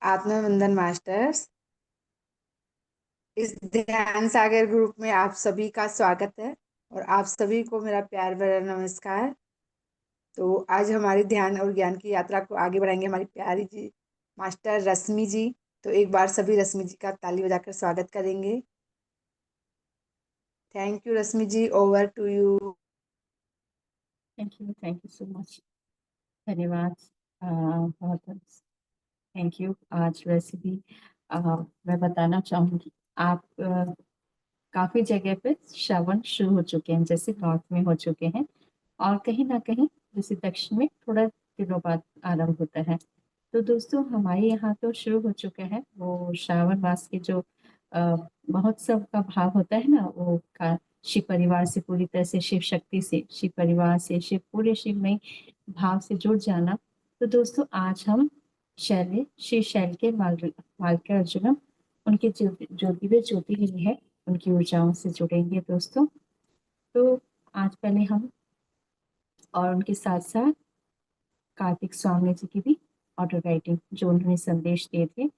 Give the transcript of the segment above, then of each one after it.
आत्मवंदन masters. इस ध्यान सागर group में आप सभी का स्वागत है और आप सभी को मेरा प्यार भरा नमस्कार। तो आज हमारी ध्यान और ज्ञान की यात्रा को आगे बढ़ाएंगे हमारी प्यारी जी मास्टर रश्मि जी। तो एक बार सभी रश्मि जी का ताली बजाकर स्वागत करेंगे। Thank you Rashmi ji, over to you. Thank you so much. धन्यवाद। बहुत थैंक यू। आज वैसे भी मैं बताना चाहूँगी, आप काफ़ी जगह पे श्रवण शुरू हो चुके हैं, जैसे नॉर्थ में हो चुके हैं और कहीं ना कहीं जैसे दक्षिण में थोड़ा दिनों बाद आरंभ होता है। तो दोस्तों हमारे यहाँ तो शुरू हो चुका है वो श्रावण मास के जो अ, महोत्सव का भाव होता है ना, वो का शिव परिवार से पूरी तरह से, शिव शक्ति से, शिव परिवार से, शिव पूरे शिवमय भाव से जुड़ जाना। तो दोस्तों आज हम श्री शैल के मालके अर्जुनम, उनके जो दिव्य ज्योतिर्लिंग है, उनकी ऊर्जाओं से जुड़ेंगे दोस्तों। तो आज पहले हम, और उनके साथ साथ कार्तिक स्वामी जी की भी ऑटो राइटिंग जो उन्होंने संदेश दिए थे,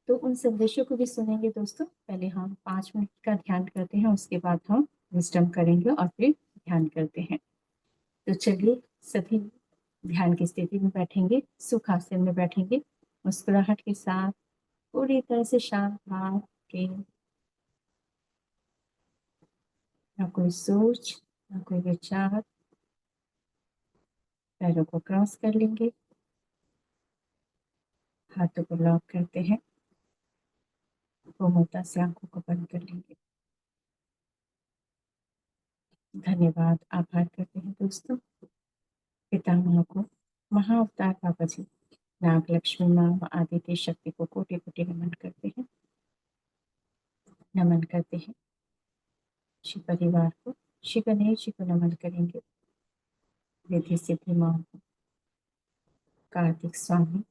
तो उन संदेशों को भी सुनेंगे दोस्तों। पहले हम 5 मिनट का ध्यान करते हैं, उसके बाद हम विजडम करेंगे और फिर ध्यान करते हैं। तो चलिए सभी ध्यान की स्थिति में बैठेंगे, सुखासन में बैठेंगे, मुस्कुराहट के साथ, पूरी तरह से शांत भाव के, ना कोई सोच, ना कोई विचार। पैरों को क्रॉस कर लेंगे, हाथों को लॉक करते हैं, कोमलता से आंखों को बंद कर लेंगे। धन्यवाद, आभार करते हैं दोस्तों। पितामह को, महाअवतार बाबा जी, नाग लक्ष्मी माँ व आदित्य शक्ति को कोटि कोटि नमन करते हैं। नमन करते हैं शिव परिवार को, श्री गणेश जी को नमन करेंगे, रिद्धि सिद्धि माँ को, कार्तिक स्वामी,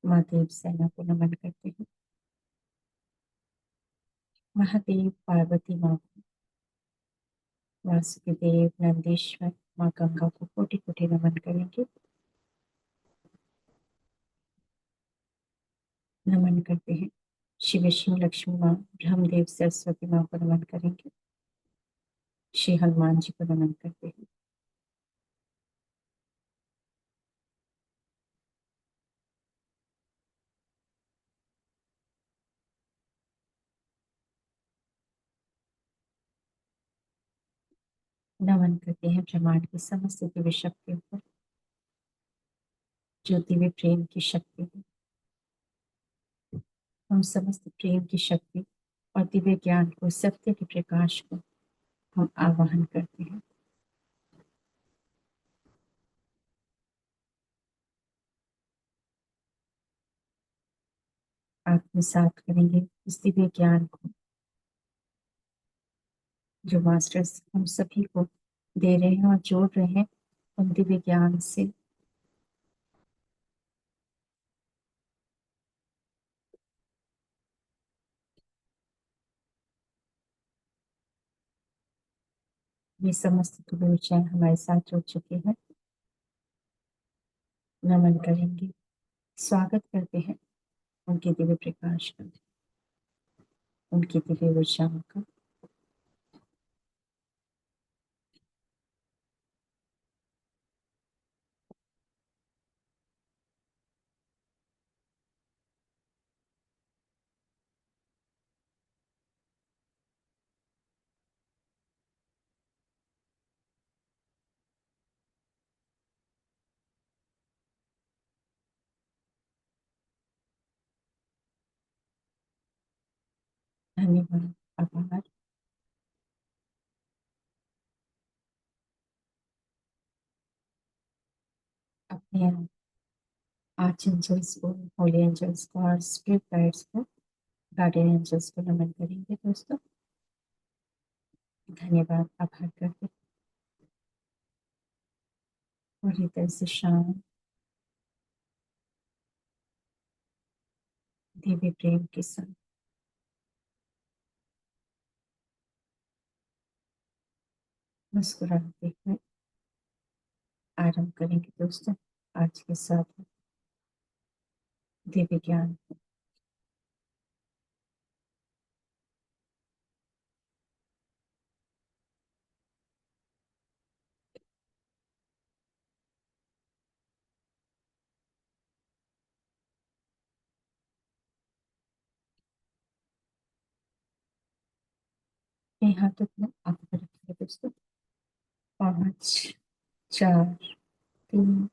माँ देव सेना को नमन करते हैं, महादेव पार्वती माँ को, वासुकी देव नंदीश्वर माँ गंगा को कोटि कोटि नमन करेंगे। नमन करते हैं शिव विष्णु लक्ष्मी माँ, ब्रह्मदेव सरस्वती माँ को नमन करेंगे, श्री हनुमान जी को नमन करते हैं। नमन करते हैं ब्रह्मांड की समस्त दिव्य शक्तियों को, जो दिव्य प्रेम की शक्ति है। हम समस्त प्रेम की शक्ति और दिव्य ज्ञान को, सत्य के प्रकाश को हम आवाहन करते हैं। आत्मसात करेंगे इस दिव्य ज्ञान को, जो मास्टर्स हम सभी को दे रहे हैं और जोड़ रहे हैं उन दिव्य ज्ञान से। ये समस्त दिव्य ऊर्जाएं हमारे साथ जुड़ चुके हैं। नमन करेंगे, स्वागत करते हैं उनके दिव्य प्रकाश का, उनकी दिव्य ऊर्जाओं का। धन्यवाद, आभार। अपने आर्च एंजल्स को, होली एंजल्स को और स्पिरिट गाइड्स को, गार्डियन एंजल्स को नमन करेंगे दोस्तों। धन्यवाद, आभार करते, और हृदय से शांत दिव्य प्रेम के साथ मुस्कुराते हुए आरंभ करेंगे दोस्तों आज के साथ। दिव्य ज्ञान। यहाँ तक में आपको रखिए दोस्तों। 5 4 3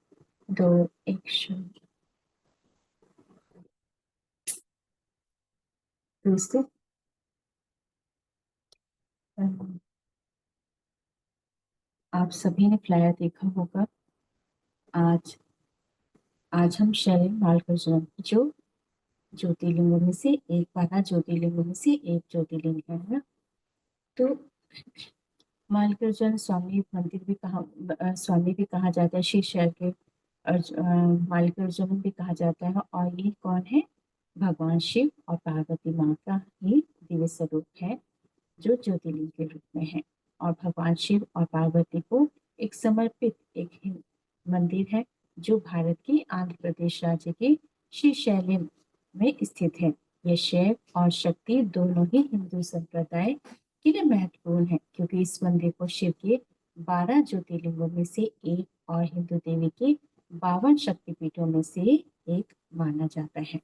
2 1 शून्य। दोस्तों आप सभी ने फ्लायर देखा होगा। आज आज हम शैली मालकार्जुन जो ज्योतिर्लिंगों में से एक, 12 ज्योतिर्लिंगों में से एक ज्योतिर्लिंग है ना। तो मालकार्जुन स्वामी मंदिर भी स्वामी भी कहा जाता है, श्री शैल के मालकार्जुन भी कहा जाता है। और ये कौन है? भगवान शिव और पार्वती माँ का ही दिव्य स्वरूप है, जो ज्योतिर्लिंग के रूप में है। और भगवान शिव और पार्वती को एक समर्पित एक मंदिर है, जो भारत के आंध्र प्रदेश राज्य के श्रीशैलम में स्थित है। यह शैव और शक्ति दोनों ही हिंदू संप्रदाय के लिए महत्वपूर्ण है, क्योंकि इस मंदिर को शिव के 12 ज्योतिर्लिंगों में से एक और हिंदू देवी के 52 शक्तिपीठों में से एक माना जाता है।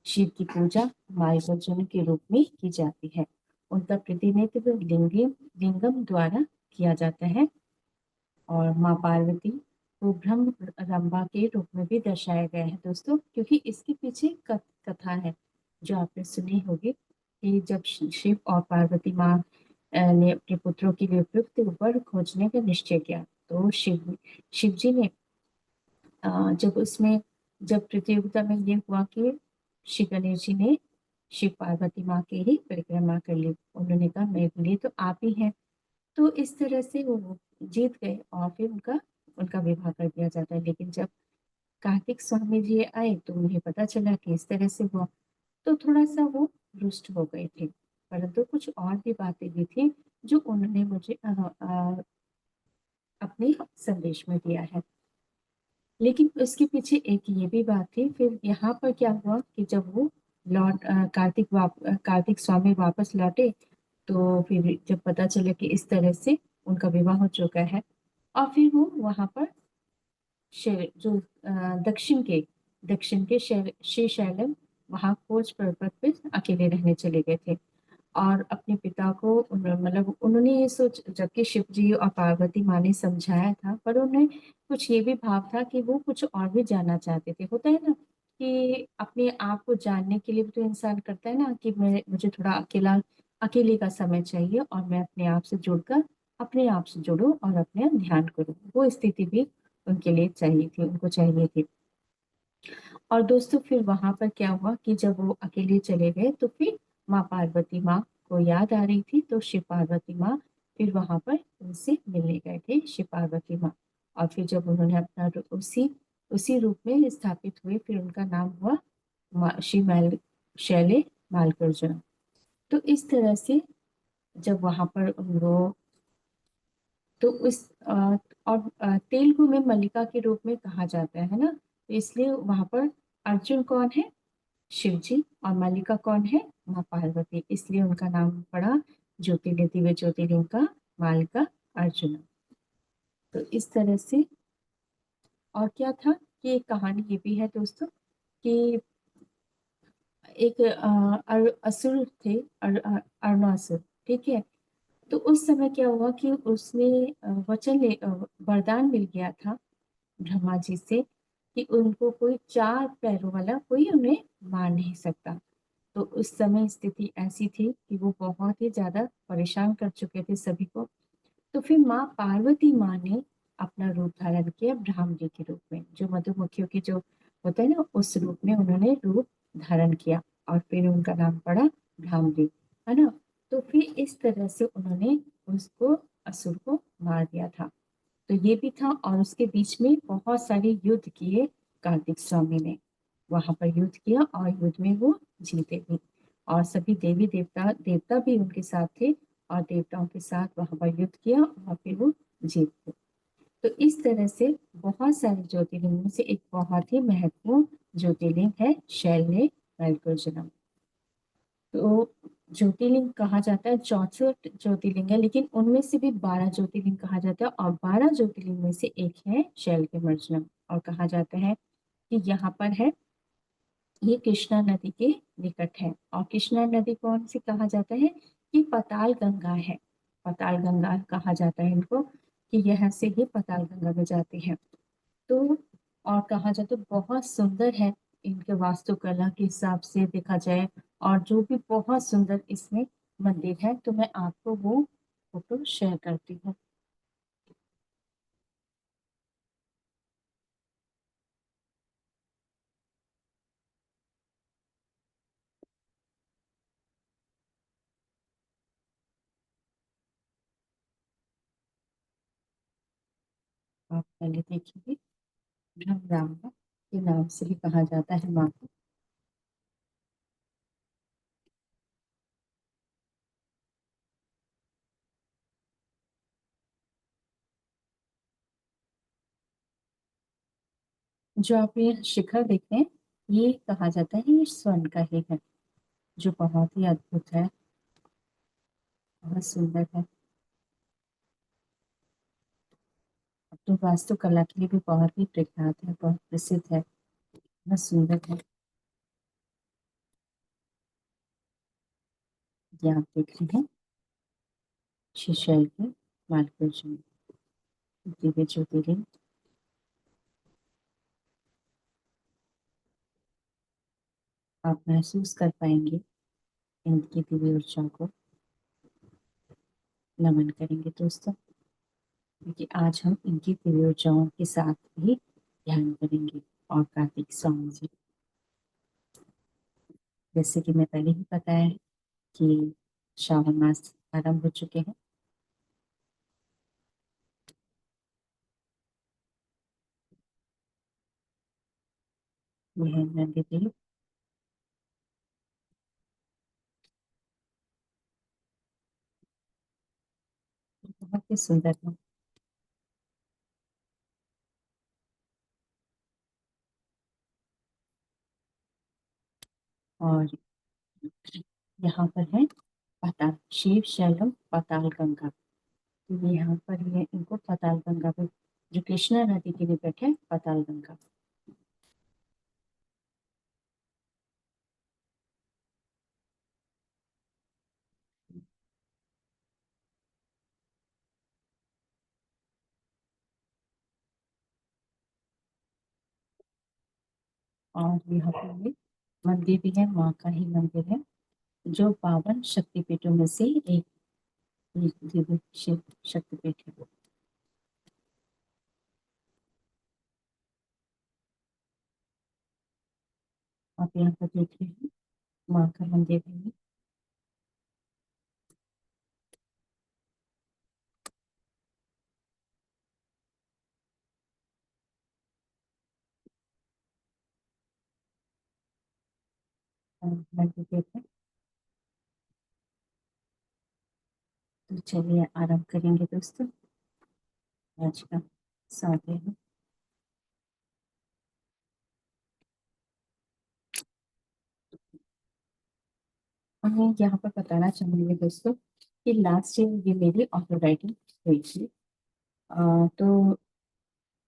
शिव की पूजा मालकार्जुन के रूप में की जाती है। उनका प्रतिनिधित्व लिंगम द्वारा किया जाता है। और माँ पार्वती को ब्रह्म रंभा के रूप में भी दर्शाया गया है दोस्तों, क्योंकि इसके पीछे कथा है जो आपने सुनी होगी कि जब शिव और पार्वती माँ ने अपने पुत्रों के लिए उपयुक्त वर खोजने का निश्चय किया, तो शिव जी ने जब प्रतियोगिता में ये हुआ कि श्री गणेश जी ने शिव पार्वती माँ की ही परिक्रमा कर ली। उन्होंने कहा मेरे लिए तो आप ही हैं। तो इस तरह से वो जीत गए और फिर उनका उनका विवाह कर दिया जाता है। लेकिन जब कार्तिक स्वामी जी आए तो उन्हें पता चला कि इस तरह से हुआ, तो थोड़ा सा वो रुष्ट हो गए थे। परंतु कुछ और भी बातें भी थी जो उन्होंने मुझे अपने संदेश में दिया है। लेकिन उसके पीछे एक ये भी बात थी। फिर यहाँ पर क्या हुआ कि जब वो कार्तिक स्वामी वापस लौटे, तो फिर जब पता चला कि इस तरह से उनका विवाह हो चुका है, और फिर वो वहां पर जो दक्षिण के श्रीशैलम वहां खोज पर्वत पे अकेले रहने चले गए थे। और अपने पिता को मतलब उन्होंने ये सोच, जबकि शिव जी और पार्वती माँ ने समझाया था, पर उन्हें कुछ ये भी भाव था कि वो कुछ और भी जानना चाहते थे। होता है ना कि अपने आप को जानने के लिए भी तो इंसान करता है ना कि मुझे थोड़ा अकेले का समय चाहिए और मैं अपने आप से जुड़कर अपने आप से जुड़ूं और अपने ध्यान करूं। वो स्थिति भी उनके लिए चाहिए थी, उनको चाहिए थी। और दोस्तों फिर वहां पर क्या हुआ कि जब वो अकेले चले गए, तो फिर माँ पार्वती माँ को याद आ रही थी, तो शिव पार्वती माँ फिर वहां पर उनसे मिलने गए थे, शिव पार्वती माँ। और फिर जब उन्होंने अपना उसी उसी रूप में स्थापित हुए, फिर उनका नाम हुआ शैले मालकार्जुन। तो इस तरह से जब वहां पर उन लोग, तो और तेलुगु में मल्लिका के रूप में कहा जाता है ना, तो इसलिए वहां पर अर्जुन कौन है? शिव जी। और मल्लिका कौन है? माँ पार्वती। इसलिए उनका नाम पड़ा ज्योतिर्लिंग, दिव्य ज्योतिर्लिंग का मालिका अर्जुन। तो इस तरह से। और क्या था कि एक कहानी ये भी है दोस्तों कि एक असुर थे, अरुणासुर, ठीक है। तो उस समय क्या हुआ कि उसने वरदान मिल गया था ब्रह्मा जी से कि उनको कोई 4 पैरों वाला कोई उन्हें मार नहीं सकता। तो उस समय स्थिति ऐसी थी कि वो बहुत ही ज्यादा परेशान कर चुके थे सभी को। तो फिर माँ पार्वती माँ ने अपना रूप धारण किया ब्राह्मणी के रूप में, जो मधुमक्खियों की जो होता है ना, उस रूप में उन्होंने रूप धारण किया, और फिर उनका नाम पड़ा ब्राह्मणी, है ना। तो फिर इस तरह से उन्होंने उसको, असुर को मार दिया था। तो ये भी था, और उसके बीच में बहुत सारे युद्ध किए कार्तिक स्वामी ने। वहां पर युद्ध किया और युद्ध में वो जीते भी, और सभी देवी देवता देवता भी उनके साथ थे, और देवताओं के साथ वहां पर युद्ध किया और फिर वो जीत गए। तो इस तरह से बहुत सारे ज्योतिर्लिंग में से एक बहुत ही महत्वपूर्ण ज्योतिर्लिंग है शैल्य मल्लिकार्जुनम। तो ज्योतिर्लिंग कहा जाता है 64 ज्योतिर्लिंग है, लेकिन उनमें से भी 12 ज्योतिर्लिंग कहा जाता है, और 12 ज्योतिर्लिंग में से एक है शैलक्यमर्जनम। और कहा जाता है कि यहाँ पर है, ये कृष्णा नदी के निकट है। और कृष्णा नदी कौन सी कहा जाता है कि पाताल गंगा है। पाताल गंगा कहा जाता है इनको, कि यहाँ से ये पाताल गंगा में जाते हैं। तो और कहा जाए तो बहुत सुंदर है, इनके वास्तुकला के हिसाब से देखा जाए, और जो भी बहुत सुंदर इसमें मंदिर है। तो मैं आपको वो फोटो शेयर करती हूँ। आप पहले देखिए, भ्रमरांबा के नाम से भी कहा जाता है माँ को। जो आप ये शिखर देख रहे हैं, ये कहा जाता है ये स्वर्ण का ही है, जो बहुत ही अद्भुत है, बहुत सुंदर है। तो वास्तुकला के लिए भी बहुत ही प्रख्यात है, बहुत प्रसिद्ध है, बहुत सुंदर है। ये आप देख रहे हैं शीशल के मालकुज दिव्य ज्योतिर्लिंग। आप महसूस कर पाएंगे इनकी दिव्य ऊर्जा को। नमन करेंगे दोस्तों, क्योंकि आज हम इनकी दिव्य ऊर्जाओं के साथ ही ध्यान करेंगे। और कार्तिक स्वामी जी, जैसे कि मैं पहले ही बताया है कि श्रावण मास आरंभ हो चुके हैं। यह नंदी देव बहुत ही सुंदर है। और यहाँ पर है पाताल शिव शैलम पाताल गंगा। तो ये यहाँ पर ये इनको पाताल गंगा पे, जो कृष्णा नदी के निकट है, पाताल गंगा। और यहाँ पर ये मंदिर भी है, माँ का ही मंदिर है, जो 52 शक्तिपीठों में से एक दिव्य शिव शक्तिपीठ है। आप यहाँ पर देख रहे हैं माँ का मंदिर है ये। मंदिर देख रहे हैं। तो चलिए आराम करेंगे दोस्तों, आज का साथ है। और मैं यहाँ पर बताना चाहूंगी दोस्तों कि लास्ट ईयर ये मेरी ऑटो राइटिंग हुई थी। तो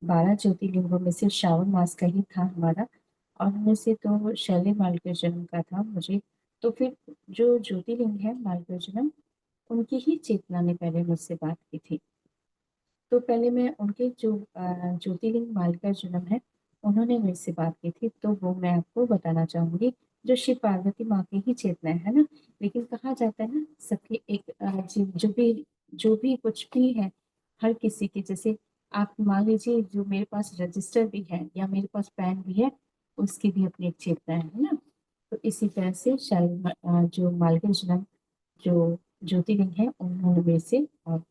12 ज्योतिर्लिंगों में से श्रावण मास का ही था हमारा, और उनमें से तो शैली मार्गजनम का था मुझे। तो फिर जो ज्योतिर्लिंग है मार्गजनम, उनकी ही चेतना ने पहले मुझसे बात की थी। तो पहले मैं उनके जो ज्योतिर्लिंग मार्गजनम है, उन्होंने मेरे से बात की थी, तो वो मैं आपको बताना चाहूंगी। जो शिव पार्वती माँ की ही चेतना है ना। लेकिन कहा जाता है ना, सबके एक जो भी कुछ भी है, हर किसी की, जैसे आप मान लीजिए जो मेरे पास रजिस्टर भी है या मेरे पास पेन भी है, उसकी भी अपनी एक चेतना है ना। तो इसी तरह से शायद जो मार्गजनम जो ज्योतिर्लिंग है, उन्होंने मेरे से और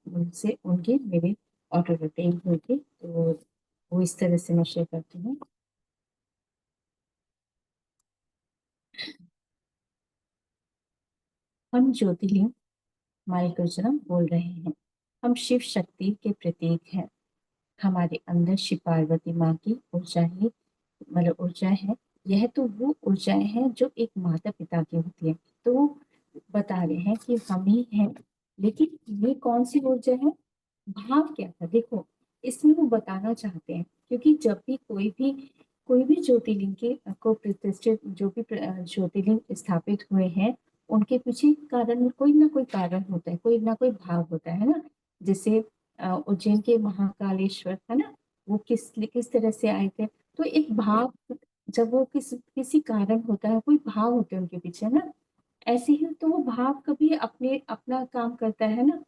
उनसे उनके मेरे ऑटो रिटेन हुए थे, तो वो इस तरह से मैं शेयर करती हूँ। हम ज्योतिर्लिंग मालिकार्जुनम बोल रहे हैं। हम शिव शक्ति के प्रतीक हैं। हमारे अंदर शिव पार्वती माँ की ऊर्जा ही, मतलब ऊर्जा है। यह तो वो ऊर्जाएं हैं जो एक माता पिता की होती है। तो वो बता रहे हैं कि हम ही हैं, लेकिन ये कौन सी ऊर्जा है, भाव क्या था, देखो इसमें वो बताना चाहते हैं। क्योंकि जब भी कोई भी ज्योतिर्लिंग के को प्रतिष्ठित, जो भी ज्योतिर्लिंग स्थापित हुए हैं, उनके पीछे कारण, कोई ना कोई कारण होता है, कोई ना कोई भाव होता है ना। जैसे उज्जैन के महाकालेश्वर है ना, वो किस तरह से आए थे, तो एक भाव, जब वो किसी कारण होता है, कोई भाव होते हैं उनके पीछे ना। ऐसे ही तो वो भाव कभी अपना काम करता है ना,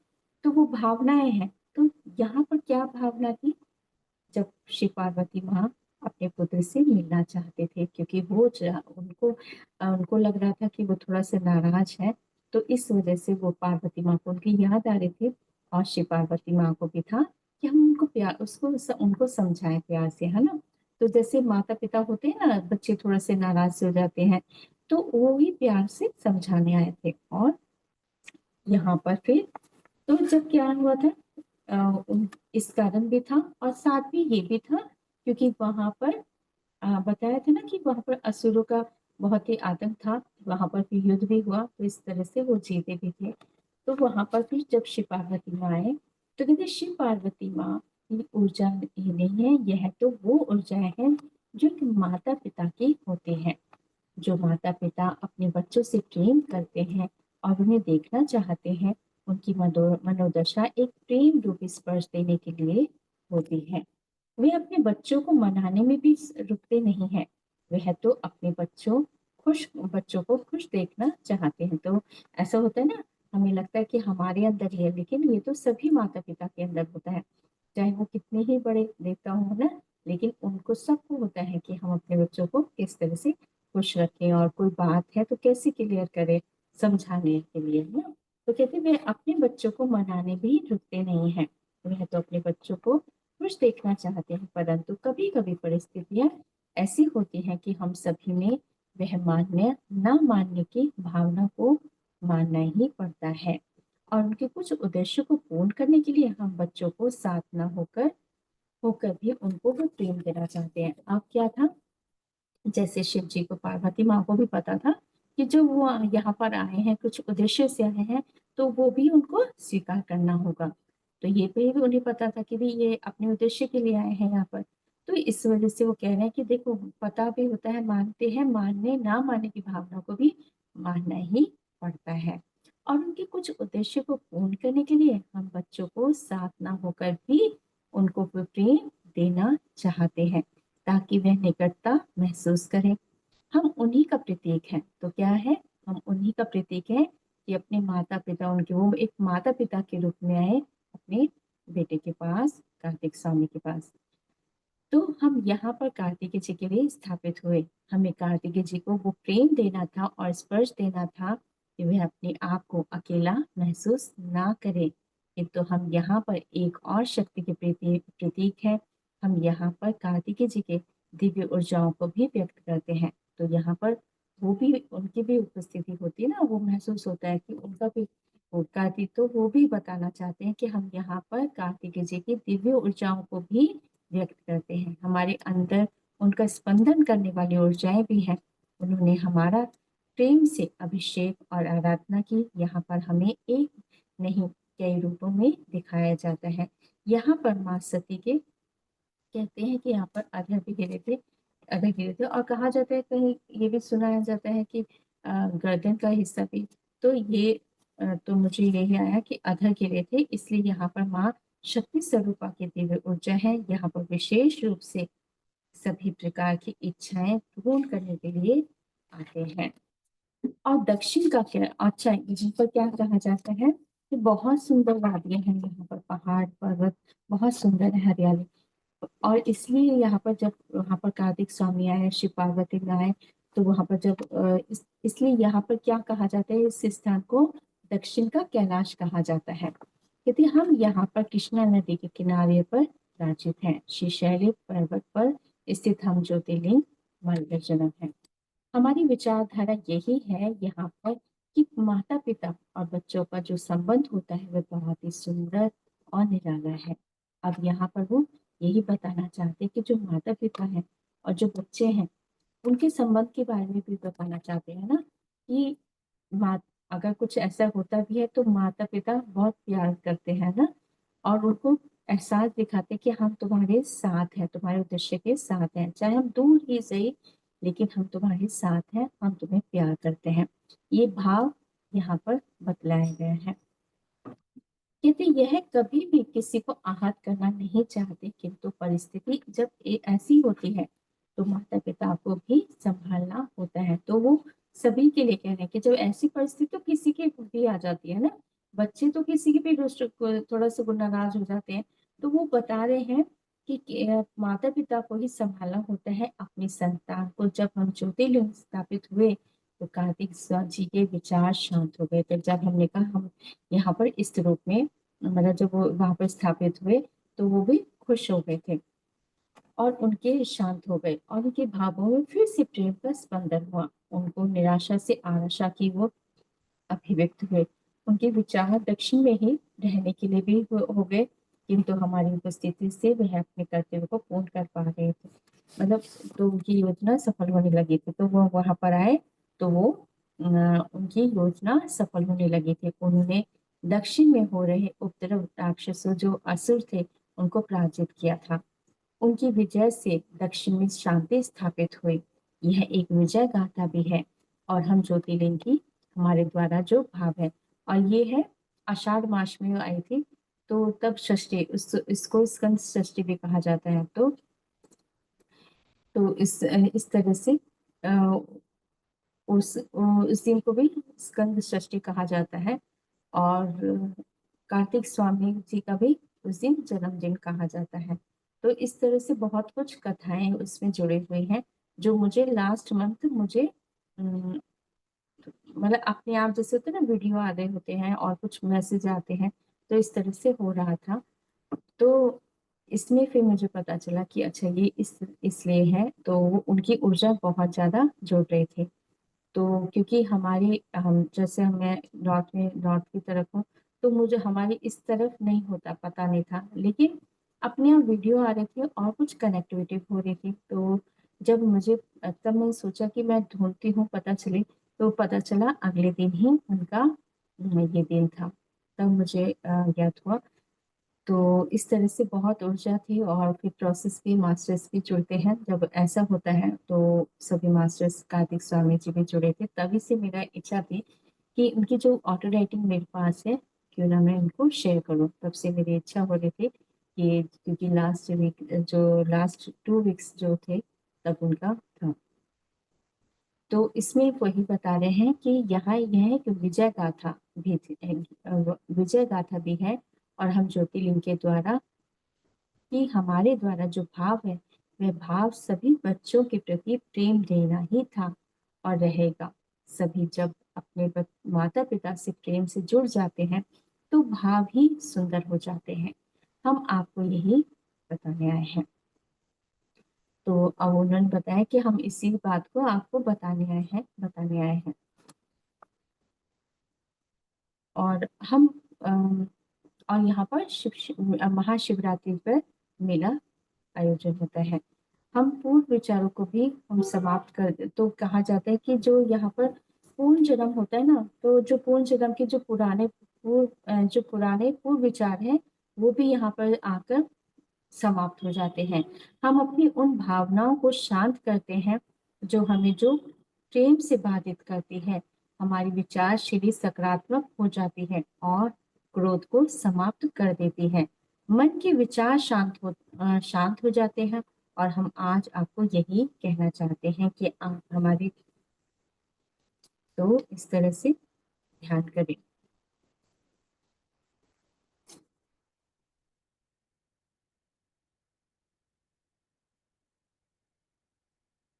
तो वो भावनाएं हैं। तो यहाँ पर क्या भावना थी, जब शिव पार्वती माँ अपने पुत्र से मिलना चाहते थे, क्योंकि उनको लग रहा था कि वो थोड़ा सा नाराज है। तो इस वजह से वो पार्वती माँ को उनकी याद आ रही थी, और शिव पार्वती माँ को भी था कि हम उनको प्यार, उनको समझाएं प्यार से, है ना। तो जैसे माता पिता होते हैं ना, बच्चे थोड़ा से नाराज हो जाते हैं, तो वो ही प्यार से समझाने आए थे। और यहाँ पर फिर, तो जब क्या हुआ था, इस कारण भी था, और साथ में ये भी था, क्योंकि वहां पर बताया था ना कि वहां पर असुरों का बहुत ही आतंक था, वहां पर फिर युद्ध भी हुआ, तो इस तरह से वो जीते भी थे। तो वहां पर फिर जब शिव पार्वती माँ आए, तो कहते शिव पार्वती माँ की ऊर्जा ये नहीं है, यह तो वो ऊर्जाएं हैं जो कि माता पिता के होते हैं। जो माता पिता अपने बच्चों से प्रेम करते हैं और उन्हें देखना चाहते हैं, उनकी मनोदशा एक प्रेम रूपी स्पर्श देने के लिए होती है। वे अपने बच्चों को मनाने में भी रुकते नहीं हैं। वह तो अपने बच्चों को खुश देखना चाहते हैं। तो ऐसा होता है ना, हमें लगता है कि हमारे अंदर ही है, लेकिन ये तो सभी माता पिता के अंदर होता है, चाहे वो कितने ही बड़े देवता हो ना। लेकिन उनको सबको होता है कि हम अपने बच्चों को किस तरह से खुश रखें, और कोई बात है तो कैसे क्लियर करें, समझाने के लिए, है ना। तो कहते वे अपने बच्चों को मनाने भी रुकते नहीं हैं। वह तो अपने बच्चों को खुश देखना चाहते हैं, परंतु कभी कभी परिस्थितियां ऐसी होती हैं कि हम सभी में वह मानने न मानने की भावना को मानना ही पड़ता है। और उनके कुछ उद्देश्यों को पूर्ण करने के लिए हम बच्चों को साथ न होकर भी उनको वो प्रेम देना चाहते हैं। अब क्या था, जैसे शिव जी को, पार्वती माँ को भी पता था कि जो वो यहाँ पर आए हैं, कुछ उद्देश्य से आए हैं, तो वो भी उनको स्वीकार करना होगा। तो ये भी उन्हें पता था कि भी ये अपने उद्देश्य के लिए आए हैं यहाँ पर। तो इस वजह से वो कह रहे हैं कि देखो, पता भी होता है, मानते हैं, मानने ना मानने की भावना को भी मानना ही पड़ता है। और उनके कुछ उद्देश्य को पूर्ण करने के लिए हम बच्चों को साथ ना होकर भी उनको प्रेम देना चाहते हैं, ताकि वह निकटता महसूस करें। हम उन्हीं का प्रतीक है, तो क्या है, हम उन्हीं का प्रतीक है कि अपने माता पिता, उनके वो एक माता पिता के रूप में आए अपने बेटे के पास, कार्तिक स्वामी के पास। तो हम यहाँ पर कार्तिकेय जी के लिए स्थापित हुए। हमें कार्तिकेय जी को वो प्रेम देना था और स्पर्श देना था कि वह अपने आप को अकेला महसूस ना करे। किंतु हम यहाँ पर एक और शक्ति के प्रतीक है। हम यहाँ पर कार्तिकेय जी के दिव्य ऊर्जाओं को भी व्यक्त करते हैं। तो यहाँ पर वो भी, उनकी भी उपस्थिति होती है ना, वो महसूस होता है कि उनका भी वो कार्तिक, तो वो भी बताना चाहते हैं कि हम यहाँ पर कार्तिकेय जी की दिव्य ऊर्जाओं को भी व्यक्त करते हैं। हमारे अंदर उनका स्पंदन करने वाली ऊर्जाएं भी हैं। उन्होंने हमारा प्रेम से अभिषेक और आराधना की। यहाँ पर हमें एक नहीं, कई रूपों में दिखाया जाता है। यहाँ पर माँ सती के कहते हैं कि यहाँ पर अधर भी गिरे थे, अधर गिरे थे, और कहा जाता है, कहीं ये भी सुनाया जाता है कि गर्दन का हिस्सा भी। तो ये तो मुझे यही आया कि अधर गिरे थे, इसलिए यहाँ पर माँ शक्ति स्वरूपा की दिव्य ऊर्जा है। यहाँ पर विशेष रूप से सभी प्रकार की इच्छाएं पूर्ण करने के लिए आते हैं। और दक्षिण का क्या, अच्छा यहाँ पर क्या कहा जाता है कि बहुत सुंदर वादियां हैं, यहाँ पर पहाड़ पर्वत बहुत सुंदर है, हरियाली। और इसलिए यहाँ पर जब वहाँ पर कार्तिक स्वामी आए, शिव पार्वती में आए, तो वहाँ पर जब इसलिए यहाँ पर क्या कहा जाता है, इस स्थान को दक्षिण का कैलाश कहा जाता है। यदि हम यहाँ पर कृष्णा नदी के किनारे पर राजित हैं, शीशैली पर्वत पर स्थित हम ज्योतिर्लिंग मल्लिकार्जुन है। हमारी विचारधारा यही है यहाँ पर कि माता पिता और बच्चों का जो संबंध होता है वह बहुत ही सुंदर और निराला है। अब यहाँ पर वो यही बताना चाहते हैं कि जो माता पिता हैं और जो बच्चे हैं उनके संबंध के बारे में भी बताना चाहते हैं ना, कि माँ, अगर कुछ ऐसा होता भी है तो माता पिता बहुत प्यार करते हैं ना, और उनको एहसास दिखाते हैं कि हम तुम्हारे साथ हैं, तुम्हारे उद्देश्य के साथ हैं, चाहे हम दूर ही सही, लेकिन हम तुम्हारे साथ हैं, हम तुम्हें प्यार करते हैं। ये भाव यहाँ पर बतलाया गया है। कहते यह कभी भी किसी को आहत करना नहीं चाहते, किंतु परिस्थिति जब ऐसी होती है तो माता पिता को भी संभालना होता है। तो वो सभी के लिए कह रहे हैं कि जब ऐसी परिस्थिति तो किसी की भी आ जाती है ना, बच्चे तो किसी के भी रुष्ट थोड़ा सा नाराज हो जाते हैं, तो वो बता रहे हैं कि माता पिता को ही संभालना होता है अपनी संतान को। जब हम ज्योतिर्लिंग स्थापित हुए तो कार्तिक स्वामी जी के विचार शांत हो गए थे। जब हमने कहा हम यहाँ पर इस रूप में, मतलब जब वो वहां पर स्थापित हुए तो वो भी खुश हो गए थे और उनके शांत हो गए, और उनके भावों में फिर से प्रेम का स्पंदन हुआ। उनको निराशा से आशा की वो अभिव्यक्त हुए। उनके विचार दक्षिण में ही रहने के लिए भी हो गए, किंतु हमारी उपस्थिति से वह अपने कर्तव्य को पूर्ण कर पा रहे थे। मतलब तो उनकी योजना सफल होने लगी थी, तो वो वहां पर आए तो वो उनकी योजना सफल होने लगी थी। उन्होंने दक्षिण में हो रहे उपद्रव राक्षसों जो असुर थे उनको पराजित किया था। उनकी विजय से दक्षिण में शांति स्थापित हुई। यह एक विजय गाथा भी है। और हम ज्योतिर्लिंग की हमारे द्वारा जो भाव है, और ये है आषाढ़ मास में आई थी, तो तब षष्ठी, इसको स्कंद षष्ठी भी कहा जाता है। तो इस तरह से अ, उस दिन को भी स्कंद षष्ठी कहा जाता है। और कार्तिक स्वामी जी का भी उस दिन जन्मदिन कहा जाता है। तो इस तरह से बहुत कुछ कथाएं उसमें जुड़ी हुई हैं, जो मुझे लास्ट मंथ मुझे अम, मतलब अपने आप जैसे होते हैं ना, वीडियो आ रहे होते हैं और कुछ मैसेज आते हैं, तो इस तरह से हो रहा था। तो इसमें फिर मुझे पता चला कि अच्छा ये इसलिए है, तो उनकी ऊर्जा बहुत ज्यादा जुड़ रही थी। तो क्योंकि हमारे हम जैसे मैं नॉर्थ की तरफ हूँ, तो मुझे हमारी इस तरफ नहीं होता, पता नहीं था, लेकिन अपने यहाँ वीडियो आ रहे थे और कुछ कनेक्टिविटी हो रही थी। तो जब मुझे तब मैं सोचा कि मैं ढूंढती हूँ, पता चली, तो पता चला अगले दिन ही उनका ये दिन था, तब मुझे ज्ञात हुआ। तो इस तरह से बहुत ऊर्जा थी, और फिर प्रोसेस भी मास्टर्स भी जुड़ते हैं जब ऐसा होता है, तो सभी मास्टर्स कार्तिक स्वामी जी भी जुड़े थे। तभी से मेरा इच्छा थी कि उनकी जो ऑटो राइटिंग मेरे पास है, क्यों ना मैं उनको शेयर करूं। तब से मेरी इच्छा हो रही थी कि, क्योंकि लास्ट वीक जो लास्ट 2 वीक्स जो थे तब उनका था। तो इसमें वही बता रहे हैं कि यहाँ यह है कि विजय गाथा भी विजय गाथा भी है। और हम ज्योतिर्लिंग के द्वारा, कि हमारे द्वारा जो भाव है वह भाव सभी बच्चों के प्रति प्रेम देना ही था और रहेगा। सभी जब अपने माता पिता से प्रेम से जुड़ जाते हैं तो भाव ही सुंदर हो जाते हैं। हम आपको यही बताने आए हैं। तो अब उन्होंने बताया कि हम इसी बात को आपको बताने आए हैं। और हम और यहाँ पर महाशिवरात्रि पर मेला आयोजन होता है। हम पूर्व विचारों को भी हम समाप्त कर दे, तो कहा जाता है कि जो यहाँ पर पूर्ण जन्म होता है ना, तो जो पूर्ण जन्म के जो पुराने पूर्व विचार हैं वो भी यहाँ पर आकर समाप्त हो जाते हैं। हम अपनी उन भावनाओं को शांत करते हैं जो प्रेम से बाधित करती है। हमारी विचारशैली सकारात्मक हो जाती है और क्रोध को समाप्त कर देती है। मन के विचार शांत हो जाते हैं। और हम आज आपको यही कहना चाहते हैं कि आप हमारी, तो इस तरह से ध्यान करें।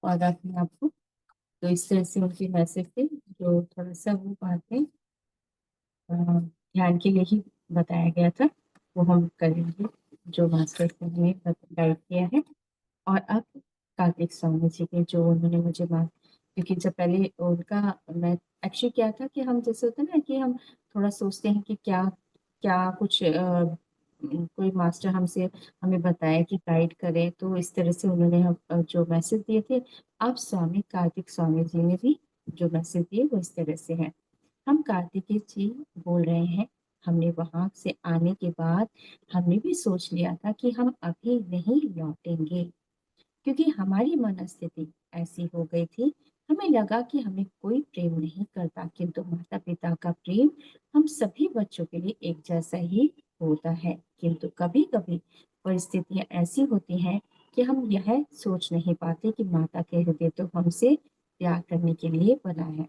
और अपने आपको, तो इस तरह से उनके मैसेज थे जो थोड़ा सा वो बातें ध्यान के लिए ही बताया गया था, वो हम करेंगे जो मास्टर ने हमें गाइड किया है। और अब कार्तिक स्वामी जी के जो उन्होंने मुझे बात, क्योंकि जब पहले उनका, मैं एक्चुअली क्या था कि हम जैसे होता है ना कि हम थोड़ा सोचते हैं कि क्या क्या कुछ कोई मास्टर हमसे हमें बताया कि गाइड करें, तो इस तरह से उन्होंने हम जो मैसेज दिए थे। अब स्वामी कार्तिक स्वामी जी ने भी जो मैसेज दिए वो इस तरह से है। हम कार्तिकेय जी बोल रहे हैं, हमने वहां से आने के बाद हमने भी सोच लिया था कि हम अभी नहीं लौटेंगे, क्योंकि हमारी मनस्थिति ऐसी हो गई थी। हमें लगा कि हमें कोई प्रेम नहीं करता, किंतु माता पिता का प्रेम हम सभी बच्चों के लिए एक जैसा ही होता है। किंतु कभी कभी परिस्थितियां ऐसी होती हैं कि हम यह सोच नहीं पाते कि माता के हृदय तो हमसे प्यार करने के लिए बना है।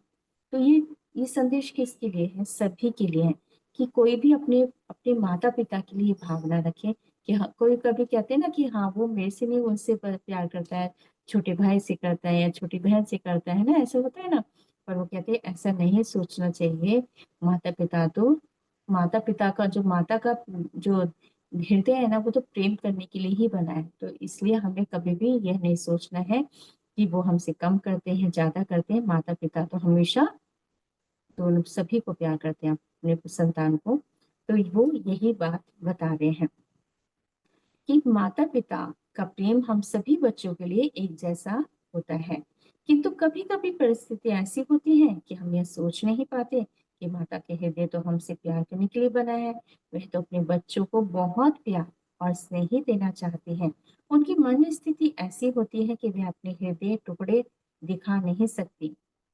तो ये संदेश किसके लिए है? सभी के लिए है, कि कोई भी अपने अपने माता पिता के लिए भावना रखे। कि हाँ, कोई कभी कहते हैं ना कि हाँ वो मेरे से नहीं, उनसे प्यार करता है, छोटे भाई से करता है या छोटी बहन से करता है ना, ऐसा होता है ना। पर वो कहते हैं ऐसा नहीं सोचना चाहिए। माता पिता तो माता पिता का जो माता का जो हृदय है ना, वो तो प्रेम करने के लिए ही बना है। तो इसलिए हमें कभी भी यह नहीं सोचना है कि वो हमसे कम करते हैं, ज्यादा करते हैं। माता पिता तो हमेशा दोनों सभी को प्यार करते हैं, अपने संतान को। तो वो यही बात बता रहे हैं कि माता पिता का प्रेम हम सभी बच्चों के लिए एक जैसा होता है। किंतु कभी कभी परिस्थिति ऐसी होती है कि हम यह सोच नहीं पाते कि माता के हृदय तो हमसे प्यार करने के लिए बना है। वह तो अपने बच्चों को बहुत प्यार और स्नेह ही देना चाहती है। उनकी मन स्थिति ऐसी होती है कि वे अपने हृदय टुकड़े दिखा नहीं सकती।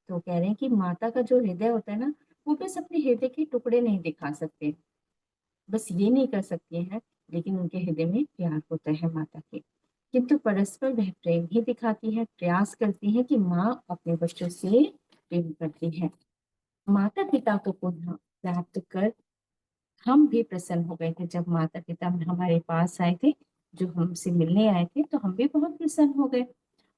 तो कह रहे हैं कि माता का जो हृदय होता है ना, वो बस अपने हृदय के टुकड़े नहीं दिखा सकते, बस ये नहीं कर सकती हैं, लेकिन उनके हृदय में प्यार होता है माता के। किंतु परस्पर वह प्रेम ही दिखाती है, प्रयास करती है कि माँ अपने बच्चों से प्रेम करती है। माता पिता को पुनः प्राप्त कर हम भी प्रसन्न हो गए थे। जब माता पिता हमारे पास आए थे, जो हमसे मिलने आए थे, तो हम भी बहुत प्रसन्न हो गए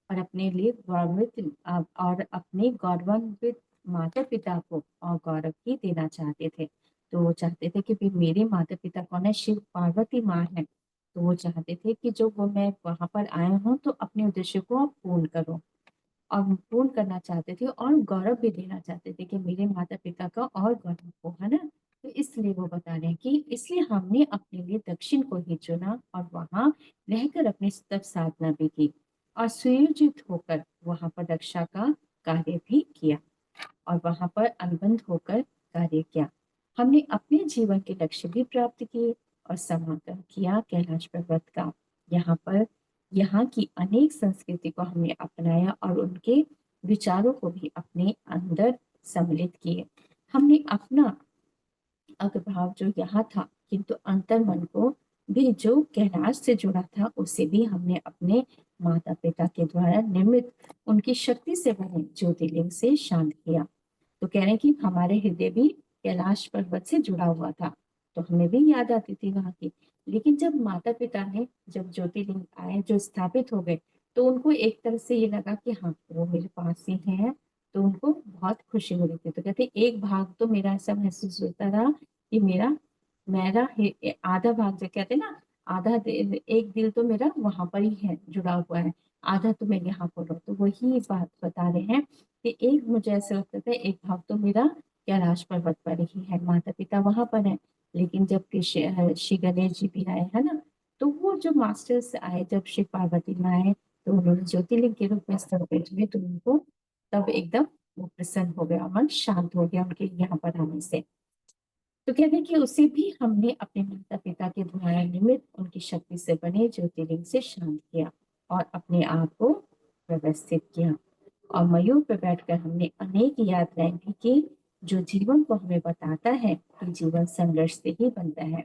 और अपने लिए गौरवित और अपने गौरवान्वित माता पिता को और गौरव ही देना चाहते थे। तो वो चाहते थे कि भी मेरे माता पिता कौन है? शिव पार्वती माँ है। तो वो चाहते थे कि जो वो मैं वहां पर आए हूँ तो अपने उद्देश्य को आप पूर्ण करो, और पूर्ण करना चाहते थे और गौरव भी देना चाहते थे कि मेरे माता पिता का और गौरव हो, है ना। तो इसलिए वो बता रहे हैं कि इसलिए हमने अपने लिए दक्षिण को ही चुना और वहां रहकर अपनी तप साधना भी की और सुयोजित होकर वहां पर रक्षा का कार्य भी किया और वहां पर अनुबंध होकर कार्य किया। हमने अपने जीवन के लक्ष्य भी प्राप्त किए और समागम किया कैलाश पर्वत का। यहाँ पर यहाँ की अनेक संस्कृति को हमने अपनाया और उनके विचारों को भी अपने अंदर सम्मिलित किए। हमने अपना अग्रभाव जो यहाँ था, किंतु अंतर मन को भी जो कैलाश से जुड़ा था, उसे भी हमने अपने माता पिता के द्वारा निर्मित उनकी शक्ति से बने ज्योतिर्लिंग से शांत किया। तो कह रहे हैं कि हमारे हृदय भी कैलाश पर्वत से जुड़ा हुआ था, तो हमें भी याद आती थी वहां की। लेकिन जब माता पिता ने जब ज्योतिर्लिंग आए जो स्थापित हो गए, तो उनको एक तरह से ये लगा कि हाँ वो मेरे पास ही है। तो उनको बहुत खुशी हो रही थी। तो कहते एक भाग तो मेरा ऐसा महसूस होता रहा कि मेरा मेरा आधा भाग जो कहते हैं ना, एक दिल तो मेरा वहां पर ही है, जुड़ा हुआ है, आधा तो मैं यहाँ पर हूँ। तो वही बात बता रहे हैं कि एक मुझे ऐसा लगता था एक भाग तो मेरा कैलाश पर्वत पर ही है, माता पिता वहां पर है। लेकिन जब श्री गणेश जी भी आए है ना, तो वो जो मास्टर्स आए, जब श्री पार्वती माँ आए, तो उन्होंने ज्योतिर्लिंग के रूप में स्थापित हुए, तो उनको तब एकदम वो प्रसन्न हो गया, मन शांत हो गया उनके यहाँ पर आने से। तो कहते हैं कि उसे भी हमने अपने माता पिता के द्वारा निमित्त उनकी शक्ति से बने ज्योतिर्लिंग से शांत किया और अपने आप को व्यवस्थित किया। और मयूर पर बैठकर हमने अनेक यात्राएं भी की, जो जीवन को हमें बताता है कि जीवन संघर्ष से ही बनता है।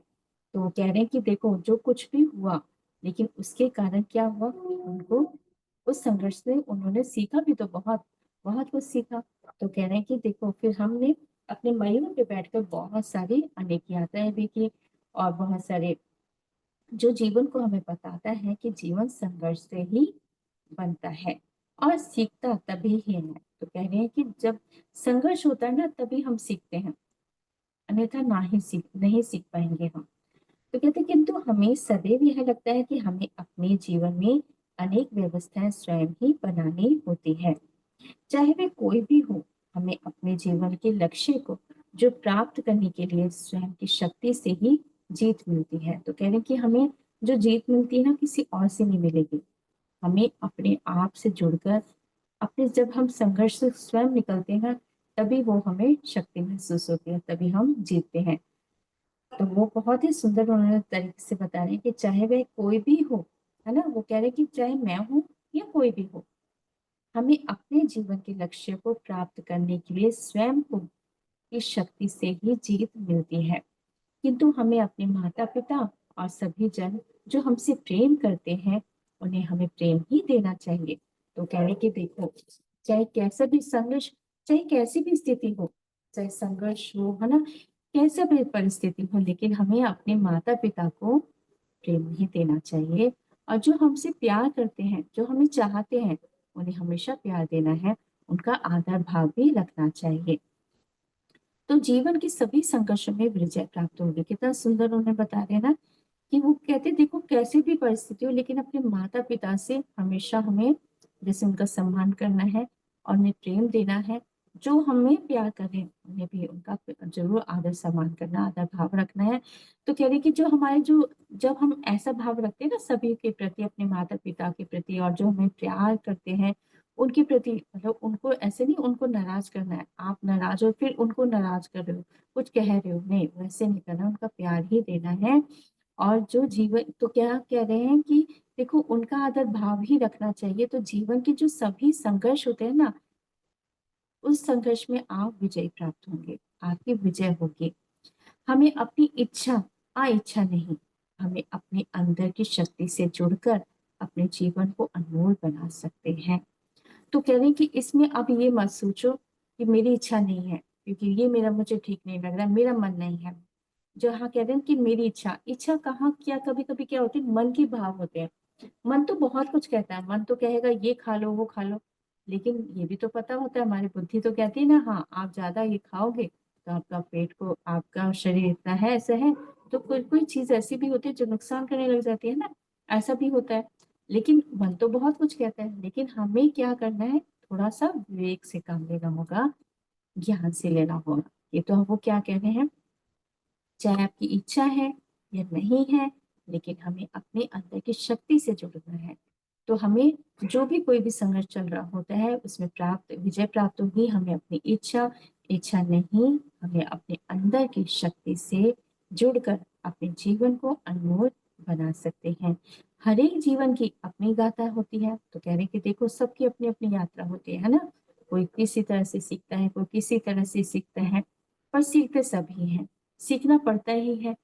तो वो कह रहे हैं कि देखो जो कुछ भी हुआ, लेकिन उसके कारण क्या हुआ, उनको उस संघर्ष से उन्होंने सीखा भी तो बहुत बहुत कुछ सीखा। तो कह रहे हैं कि देखो फिर हमने अपने मयूर पे बैठकर बहुत सारी अनेक यात्राएं भी की और बहुत सारे जो जीवन को हमें बताता है कि जीवन संघर्ष से ही बनता है और सीखता तभी ही है। तो कह रहे हैं कि जब संघर्ष होता है ना, तभी हम सीखते हैं, अन्यथा ना ही सीख नहीं सीख पाएंगे हम। तो कहते हैं किंतु हमें सदैव यह लगता है कि हमें अपने जीवन में अनेक व्यवस्थाएं स्वयं ही बनानी होती है, चाहे वे कोई भी हो। हमें अपने जीवन के लक्ष्य को जो प्राप्त करने के लिए स्वयं की शक्ति से ही जीत मिलती है। तो कह रहे हैं कि हमें जो जीत मिलती है ना, किसी और से नहीं मिलेगी। हमें अपने आप से जुड़कर, अपने जब हम संघर्ष से स्वयं निकलते हैं, तभी वो हमें शक्ति महसूस होती है, तभी हम जीतते हैं। तो वो बहुत ही सुंदर उन्होंने तरीके से बता रहे हैं कि चाहे वह कोई भी हो, है ना, वो कह रहे हैं कि चाहे मैं हूं या कोई भी हो, हमें अपने जीवन के लक्ष्य को प्राप्त करने के लिए स्वयं को की शक्ति से ही जीत मिलती है। किंतु हमें अपने माता पिता और सभी जन जो हमसे प्रेम करते हैं, उन्हें हमें प्रेम ही देना चाहिए। तो कह रहे कि देखो, चाहे कैसा भी संघर्ष, चाहे कैसी भी स्थिति हो, चाहे संघर्ष हो, है ना, कैसा भी परिस्थिति हो, लेकिन हमें अपने माता पिता को प्रेम ही देना चाहिए। और जो हमसे प्यार करते हैं, जो हमें चाहते हैं, उन्हें हमेशा प्यार देना है, उनका आदर भाव भी रखना चाहिए। तो जीवन के सभी संघर्षों में विजय प्राप्त होगी। कितना सुंदर उन्होंने बता रहे हैं ना, कि वो कहते देखो कैसे भी परिस्थिति हो, लेकिन अपने माता पिता से हमेशा हमें जैसे उनका सम्मान करना है और उन्हें प्रेम देना है। जो हमें प्यार करें, उन्हें भी उनका जरूर आदर सम्मान करना, आदर भाव रखना है। तो कह रहे कि जो हमारे जो जब हम ऐसा भाव रखते हैं ना सभी के प्रति, अपने माता पिता के प्रति, और जो हमें प्यार करते हैं उनके प्रति, मतलब उनको ऐसे नहीं उनको नाराज करना है, आप नाराज हो फिर उनको नाराज कर रहे हो, कुछ कह रहे हो, नहीं वैसे नहीं करना, उनका प्यार ही देना है। और जो जीवन, तो क्या कह रहे हैं कि देखो उनका आदर भाव ही रखना चाहिए। तो जीवन के जो सभी संघर्ष होते हैं ना, उस संघर्ष में आप विजय प्राप्त होंगे, आपकी विजय होगी। हमें अपनी इच्छा, इच्छा नहीं, हमें अपने अंदर की शक्ति से जुड़कर अपने जीवन को अनमोल बना सकते हैं। तो कह रहे हैं कि इसमें अब ये मत सोचो कि मेरी इच्छा नहीं है, क्योंकि ये मेरा मुझे ठीक नहीं लग रहा, मेरा मन नहीं है। जहाँ कह रहे हैं कि मेरी इच्छा, इच्छा कहाँ, क्या कभी कभी क्या होती है, मन के भाव होते हैं। मन तो बहुत कुछ कहता है, मन तो कहेगा ये खा लो वो खा लो, लेकिन ये भी तो पता होता है, हमारी बुद्धि तो कहती है ना, हाँ आप ज्यादा ये खाओगे तो आपका पेट को, आपका शरीर इतना है, ऐसा है। तो कोई कोई चीज ऐसी भी होती है जो नुकसान करने लग जाती है ना, ऐसा भी होता है। लेकिन मन तो बहुत कुछ कहता है, लेकिन हमें क्या करना है, थोड़ा सा विवेक से काम लेना होगा, ज्ञान से लेना होगा। ये तो हम वो क्या कह रहे हैं, चाहे आपकी इच्छा है या नहीं है, लेकिन हमें अपने अंदर की शक्ति से जुड़ना है। तो हमें जो भी कोई भी संघर्ष चल रहा होता है, उसमें प्राप्त विजय प्राप्त होगी, हमें अपनी इच्छा, इच्छा नहीं, हमें अपने अंदर की शक्ति से जुड़कर अपने जीवन को अनमोल बना सकते हैं। हर एक जीवन की अपनी गाथा होती है। तो कह रहे हैं कि देखो सबकी अपनी अपनी यात्रा होती है ना, कोई किसी तरह से सीखता है, कोई किसी तरह से सीखता है, पर सीखते सभी हैं, सीखना पड़ता ही है।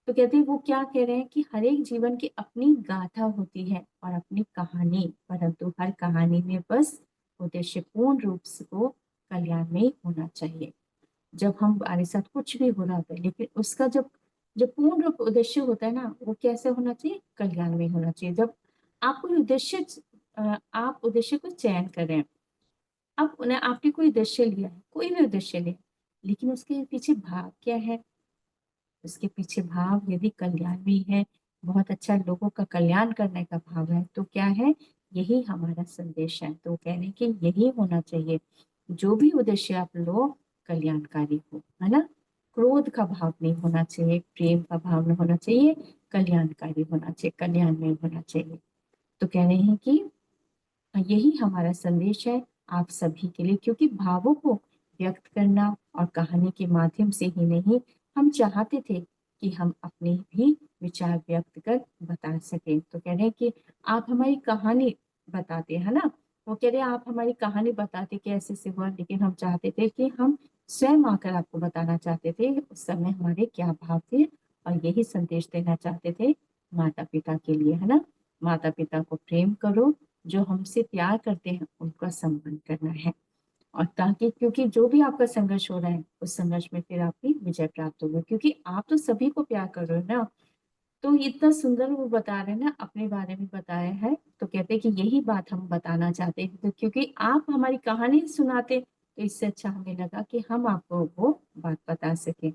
तो कहते हैं वो क्या कह रहे हैं कि हर एक जीवन की अपनी गाथा होती है और अपनी कहानी, परंतु हर कहानी में बस उद्देश्य पूर्ण रूप से को कल्याण में ही होना चाहिए। जब हमारे साथ कुछ भी हो रहा होता है, लेकिन उसका जब जब पूर्ण रूप उद्देश्य होता है ना, वो कैसे होना चाहिए, कल्याण में होना चाहिए। जब आप कोई उद्देश्य, आप उद्देश्य को चयन करें, अब उन्हें आपने कोई उद्देश्य लिया है, कोई भी उद्देश्य लिया, लेकिन उसके पीछे भाव क्या है, उसके पीछे भाव यदि कल्याण भी है, बहुत अच्छा लोगों का कल्याण करने का भाव है, तो क्या है, यही हमारा संदेश है। तो कहने की यही होना चाहिए, जो भी उद्देश्य आप लो, कल्याणकारी हो, है ना, क्रोध का भाव नहीं होना चाहिए, प्रेम का भाव नहीं होना चाहिए, कल्याणकारी होना चाहिए, कल्याण में होना चाहिए। तो कह रहे हैं कि यही हमारा संदेश है आप सभी के लिए, क्योंकि भावों को व्यक्त करना और कहानी के माध्यम से ही नहीं, हम चाहते थे कि हम अपने भी विचार व्यक्त कर बता सकें। तो कह रहे हैं कि आप हमारी कहानी बताते हैं ना, वो कह रहे हैं आप हमारी कहानी बताते कि ऐसे से हुआ, लेकिन हम चाहते थे कि हम स्वयं आकर आपको बताना चाहते थे उस समय हमारे क्या भाव थे, और यही संदेश देना चाहते थे माता पिता के लिए, है ना। माता पिता को प्रेम करो, जो हमसे प्यार करते हैं उनका सम्मान करना है, और ताकि, क्योंकि जो भी आपका संघर्ष हो रहा है, उस संघर्ष में फिर आपकी विजय प्राप्त होगी, क्योंकि आप तो सभी को प्यार कर रहे हो ना। तो इतना सुंदर वो बता रहे हैं ना, अपने बारे में बताया है। तो कहते हैं कि यही बात हम बताना चाहते हैं, तो क्योंकि आप हमारी कहानी सुनाते, तो इससे अच्छा हमें लगा कि हम आपको वो बात बता सके।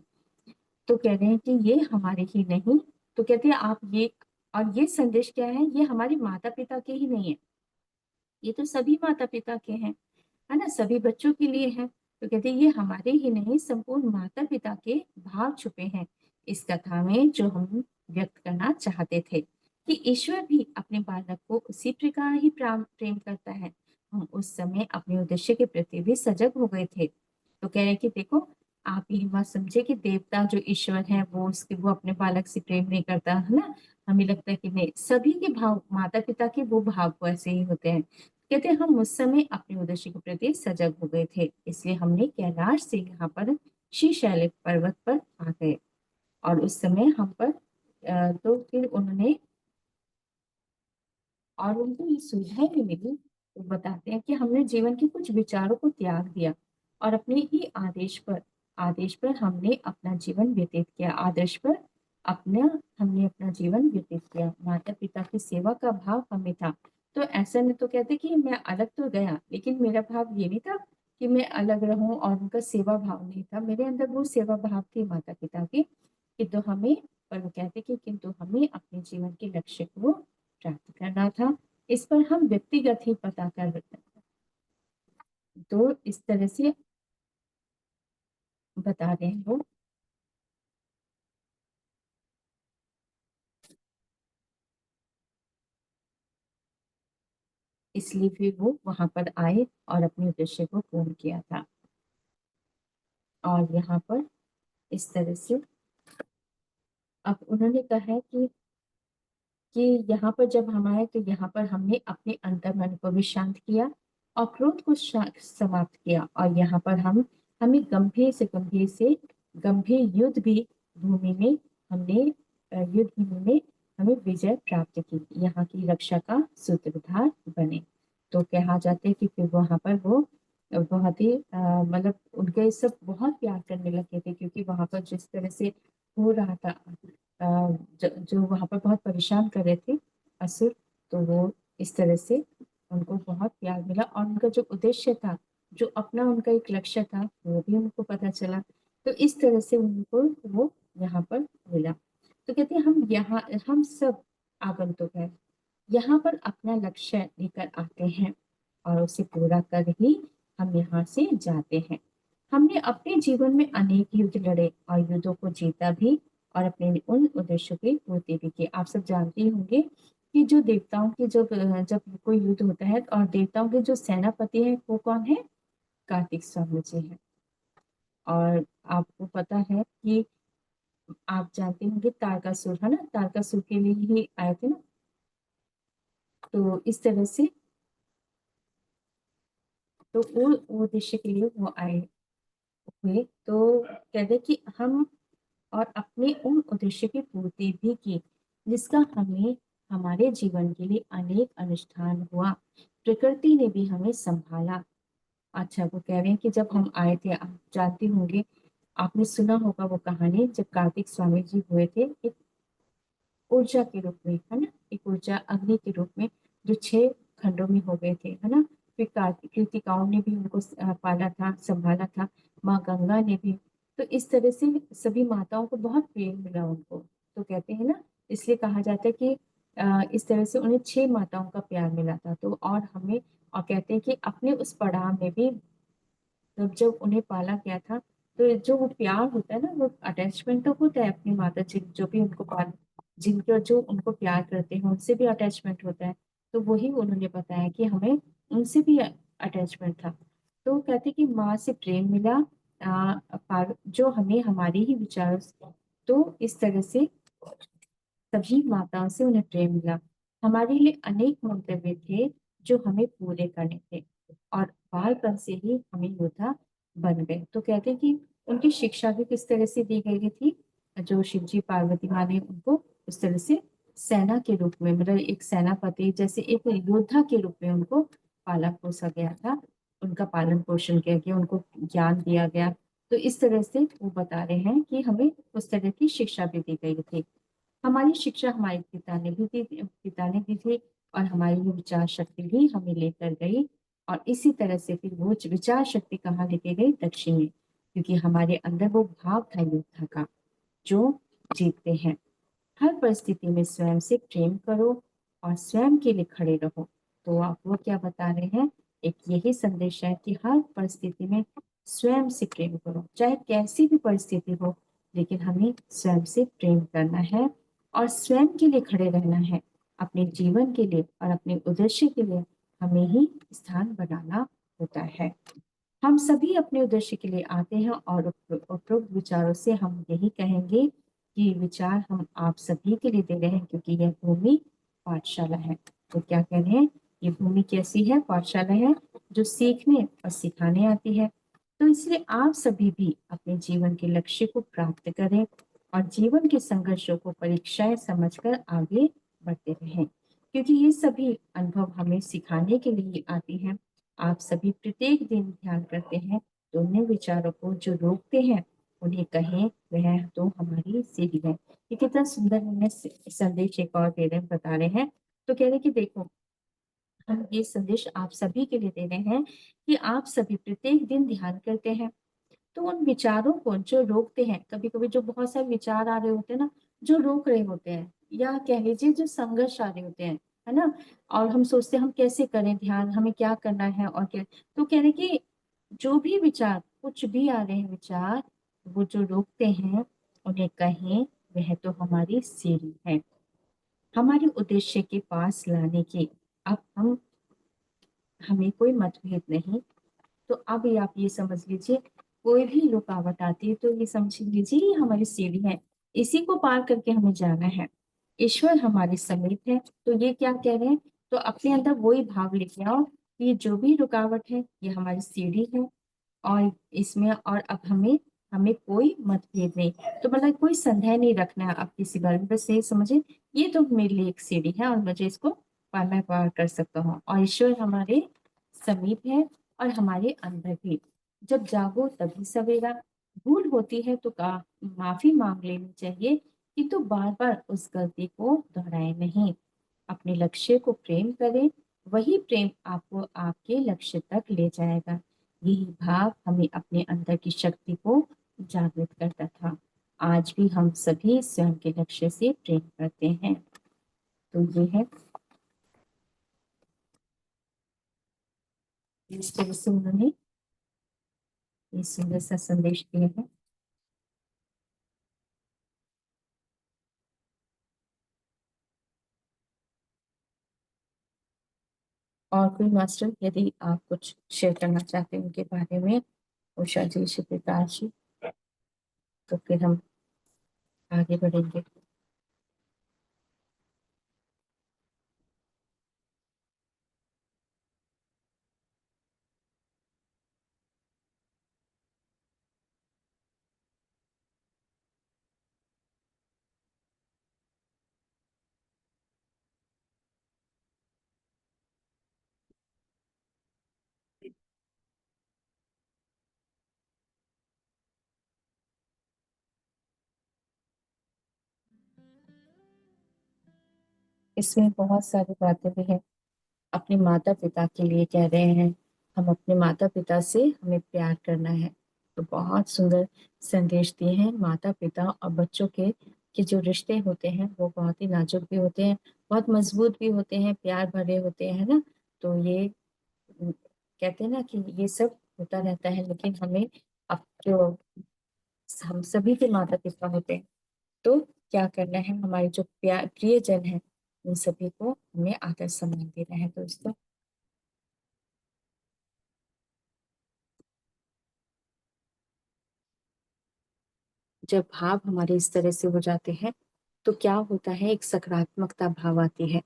तो कह रहे हैं कि ये हमारे ही नहीं, तो कहते हैं आप ये, और ये संदेश क्या है, ये हमारे माता पिता के ही नहीं है, ये तो सभी माता पिता के हैं, है ना, सभी बच्चों के लिए है। तो कहते हैं ये हमारे ही नहीं, संपूर्ण माता पिता के भाव छुपे हैं, इस कथा में जो हम व्यक्त करना चाहते थे कि ईश्वर भी अपने बालक को उसी प्रकार ही प्रेम करता है। हम उस समय अपने उद्देश्य के प्रति भी सजग हो गए थे। तो कह रहे कि देखो, आप ये बात समझे कि देवता जो ईश्वर है वो अपने बालक से प्रेम नहीं करता है ना। हमें लगता है कि नहीं, सभी के भाव, माता पिता के वो भाव वैसे ही होते हैं। कहते हैं हम उस समय अपने उद्देश्य के प्रति सजग हो गए थे, इसलिए हमने कैलाश से यहाँ पर शीशैल पर्वत पर आ गए। और उस समय हम पर तो फिर उन्होंने, और उनको ये सुविधाएं भी मिली। वो बताते हैं कि हमने जीवन के कुछ विचारों को त्याग दिया और अपने ही आदेश पर हमने अपना जीवन व्यतीत किया। आदर्श पर अपना हमने अपना जीवन व्यतीत किया। माता पिता की सेवा का भाव हमें था। तो ऐसा नहीं तो कहते कि मैं अलग तो गया, लेकिन मेरा भाव ये नहीं था कि मैं अलग रहूं, और उनका सेवा भाव नहीं था। मेरे अंदर वो सेवा भाव थी माता पिता की। किंतु हमें, पर वो कहते कि किंतु हमें अपने जीवन के लक्ष्य को प्राप्त करना था। इस पर हम व्यक्तिगत ही पता कर, तो इस तरह से बता रहे हैं वो। इसलिए फिर वो वहां पर आए और अपने उद्देश्य को पूर्ण किया था। और यहाँ पर इस तरह से अब उन्होंने कहा है कि यहाँ पर जब हम आए तो यहाँ पर हमने अपने अंतर्मन को भी शांत किया और क्रोध को समाप्त किया। और यहाँ पर हमें गंभीर युद्ध भी भूमि में हमने युद्ध भूमि में हमें विजय प्राप्त की, यहाँ की रक्षा का सूत्रधार बने। तो कहा जाता है कि फिर वहां पर वो बहुत ही मतलब उनके सब बहुत प्यार करने लगे थे, क्योंकि वहां पर जिस तरह से हो रहा था, जो वहां पर बहुत परेशान कर रहे थे असुर, तो वो इस तरह से उनको बहुत प्यार मिला। और उनका जो उद्देश्य था, जो अपना उनका एक लक्ष्य था, वो भी उनको पता चला। तो इस तरह से उनको वो यहाँ पर मिला। तो कहते हैं हम सब आगंतुक है, यहाँ पर अपना लक्ष्य लेकर आते हैं और उसे पूरा कर ही हम यहाँ से जाते हैं। हमने अपने जीवन में अनेक युद्ध लड़े और युद्धों को जीता भी और अपने उन उद्देश्यों की पूर्ति भी की। आप सब जानते होंगे कि जो देवताओं के जब जब कोई युद्ध होता है, और देवताओं के जो सेनापति है वो कौन है? कार्तिक स्वामी जी है। और आपको पता है कि आप जानते होंगे तारकासुर, है ना, तारकासुर के लिए ही आए थे ना। तो इस तरह से, तो वो उद्देश्य के लिए वो आए हुए। तो कहते कि हम और अपने उन उद्देश्य की पूर्ति भी की, जिसका हमें हमारे जीवन के लिए अनेक अनुष्ठान हुआ। प्रकृति ने भी हमें संभाला। अच्छा, वो कह रहे हैं कि जब हम आए थे, आप जानते होंगे, आपने सुना होगा वो कहानी, जब कार्तिक स्वामी जी हुए थे एक ऊर्जा के रूप में, है ना, एक ऊर्जा अग्नि के रूप में, जो 6 खंडों में हो गए थे, है ना। फिर कार्तिक कृतिकाओं ने भी उनको पाला था, संभाला था, माँ गंगा ने भी। तो इस तरह से सभी माताओं को बहुत प्रेम मिला उनको। तो कहते हैं ना, इसलिए कहा जाता है कि इस तरह से उन्हें 6 माताओं का प्यार मिला था। तो और हमें, और कहते हैं कि अपने उस पड़ाव में भी तब जब उन्हें पाला गया था, तो जो वो प्यार होता है ना, वो अटैचमेंट तो होता है अपनी माता जी, जो भी उनको पाल, जिनके जो उनको प्यार करते हैं उनसे भी अटैचमेंट होता है। तो वही उन्होंने बताया कि हमें उनसे भी अटैचमेंट था। तो कहते कि माँ से प्रेम मिला, जो हमें हमारे ही विचारों से, तो इस तरह से सभी माताओं से उन्हें प्रेम मिला। हमारे लिए अनेक मंतव्य थे जो हमें पूरे करने थे, और बालपन से ही हम योद्धा बन गए। तो कहते हैं कि उनकी शिक्षा भी किस तरह से दी गई थी, जो शिव जी पार्वती माँ ने उनको उस तरह से सेना के रूप में, मतलब एक सेनापति जैसे एक योद्धा के रूप में उनको पाला पोसा गया था, उनका पालन पोषण किया गया, उनको ज्ञान दिया गया। तो इस तरह से वो बता रहे हैं कि हमें उस तरह की शिक्षा भी दी गई थी। हमारी शिक्षा हमारे पिता ने दी थी, और हमारी वो विचार शक्ति भी हमें लेकर गई। और इसी तरह से फिर वो विचार शक्ति कहाँ लेके गई? दक्षिण में, क्योंकि हमारे अंदर वो भाव था योद्धा का, जो जीतते हैं। हर परिस्थिति में स्वयं से प्रेम करो और स्वयं के लिए खड़े रहो। तो आप वो क्या बता रहे हैं? एक यही संदेश है कि हर परिस्थिति में स्वयं से प्रेम करो, चाहे कैसी भी परिस्थिति हो। लेकिन हमें स्वयं से प्रेम करना है और स्वयं के लिए खड़े रहना है। अपने जीवन के लिए और अपने उद्देश्य के लिए हमें ही स्थान बनाना होता है। हम सभी अपने उद्देश्य के लिए आते हैं और उपरोक्त विचारों से हम यही कहेंगे कि ये विचार हम आप सभी के लिए दे रहे हैं, क्योंकि यह भूमि पाठशाला है। तो क्या कह रहे हैं, ये भूमि कैसी है, पाठशाला है जो सीखने और सिखाने आती है। तो इसलिए आप सभी भी अपने जीवन के लक्ष्य को प्राप्त करें और जीवन के संघर्षों को परीक्षाएं समझकर आगे बढ़ते रहें, क्योंकि ये सभी अनुभव हमें सिखाने के लिए आती हैं। आप सभी प्रत्येक दिन ध्यान करते हैं तो उन्हें विचारों को जो रोकते हैं उन्हें कहें वह तो हमारी सीढ़ी है। ये कितना सुंदर हमें संदेश एक और दे रहे हैं, बता रहे हैं। तो कह रहे कि देखो, हम ये संदेश आप सभी के लिए दे रहे हैं कि आप सभी प्रत्येक दिन ध्यान करते हैं तो उन विचारों को जो रोकते हैं, कभी कभी जो बहुत सारे विचार आ रहे होते हैं ना, जो रोक रहे होते हैं, या कह लीजिए जो संघर्ष आ रहे होते हैं, है ना, और हम सोचते हैं हम कैसे करें ध्यान, हमें क्या करना है और क्या। तो कह रहे कि जो भी विचार, कुछ भी आ रहे हैं विचार, वो जो रोकते हैं उन्हें कहें वह तो हमारी सीढ़ी है, हमारे उद्देश्य के पास लाने की। अब हम हमें कोई मतभेद नहीं। तो अब ये आप ये समझ लीजिए, कोई भी रुकावट आती है तो ये समझ लीजिए ये हमारी सीढ़ी है, इसी को पार करके हमें जाना है। ईश्वर हमारे समीप है। तो ये क्या कह रहे हैं, तो अपने अंदर वही भाव लेके आओ कि ये जो भी रुकावट है ये हमारी सीढ़ी है, और इसमें और अब हमें हमें कोई मतभेद नहीं। तो मतलब कोई संदेह नहीं रखना है आप किसी बारे में, बस यही समझे ये तो मेरे लिए एक सीढ़ी है और मुझे इसको मैं पार कर सकता हूँ, और ईश्वर हमारे समीप है और हमारे अंदर भी। जब जागो तभी सवेरा, भूल होती है तो का माफी मांग लेनी चाहिए, किंतु बार बार उस गलती को दोहराए नहीं। अपने लक्ष्य को प्रेम करें, वही प्रेम आपको आपके लक्ष्य तक ले जाएगा। यही भाव हमें अपने अंदर की शक्ति को जागृत करता था। आज भी हम सभी स्वयं के लक्ष्य से प्रेम करते हैं। तो ये है, इस तरह से उन्होंने ये सुंदर सा संदेश दिया है। और कोई मास्टर यदि आप कुछ शेयर करना चाहते हैं उनके बारे में, उषा जी, शिवप्रकाश जी, तो फिर हम आगे बढ़ेंगे। इसमें बहुत सारी बातें भी हैं। अपने माता पिता के लिए कह रहे हैं, हम अपने माता पिता से हमें प्यार करना है। तो बहुत सुंदर संदेश दिए हैं। माता पिता और बच्चों के जो रिश्ते होते हैं वो बहुत ही नाजुक भी होते हैं, बहुत मजबूत भी होते हैं, प्यार भरे होते हैं ना। तो ये कहते हैं ना कि ये सब होता रहता है, लेकिन हमें अब जो हम सभी के माता पिता होते हैं तो क्या करना है, हमारे जो प्यार प्रियजन है उन सभी को हमें आदर सम्मान देना है दोस्तों। जब भाव हमारे इस तरह से हो जाते हैं तो क्या होता है, एक सकारात्मकता भाव आती है।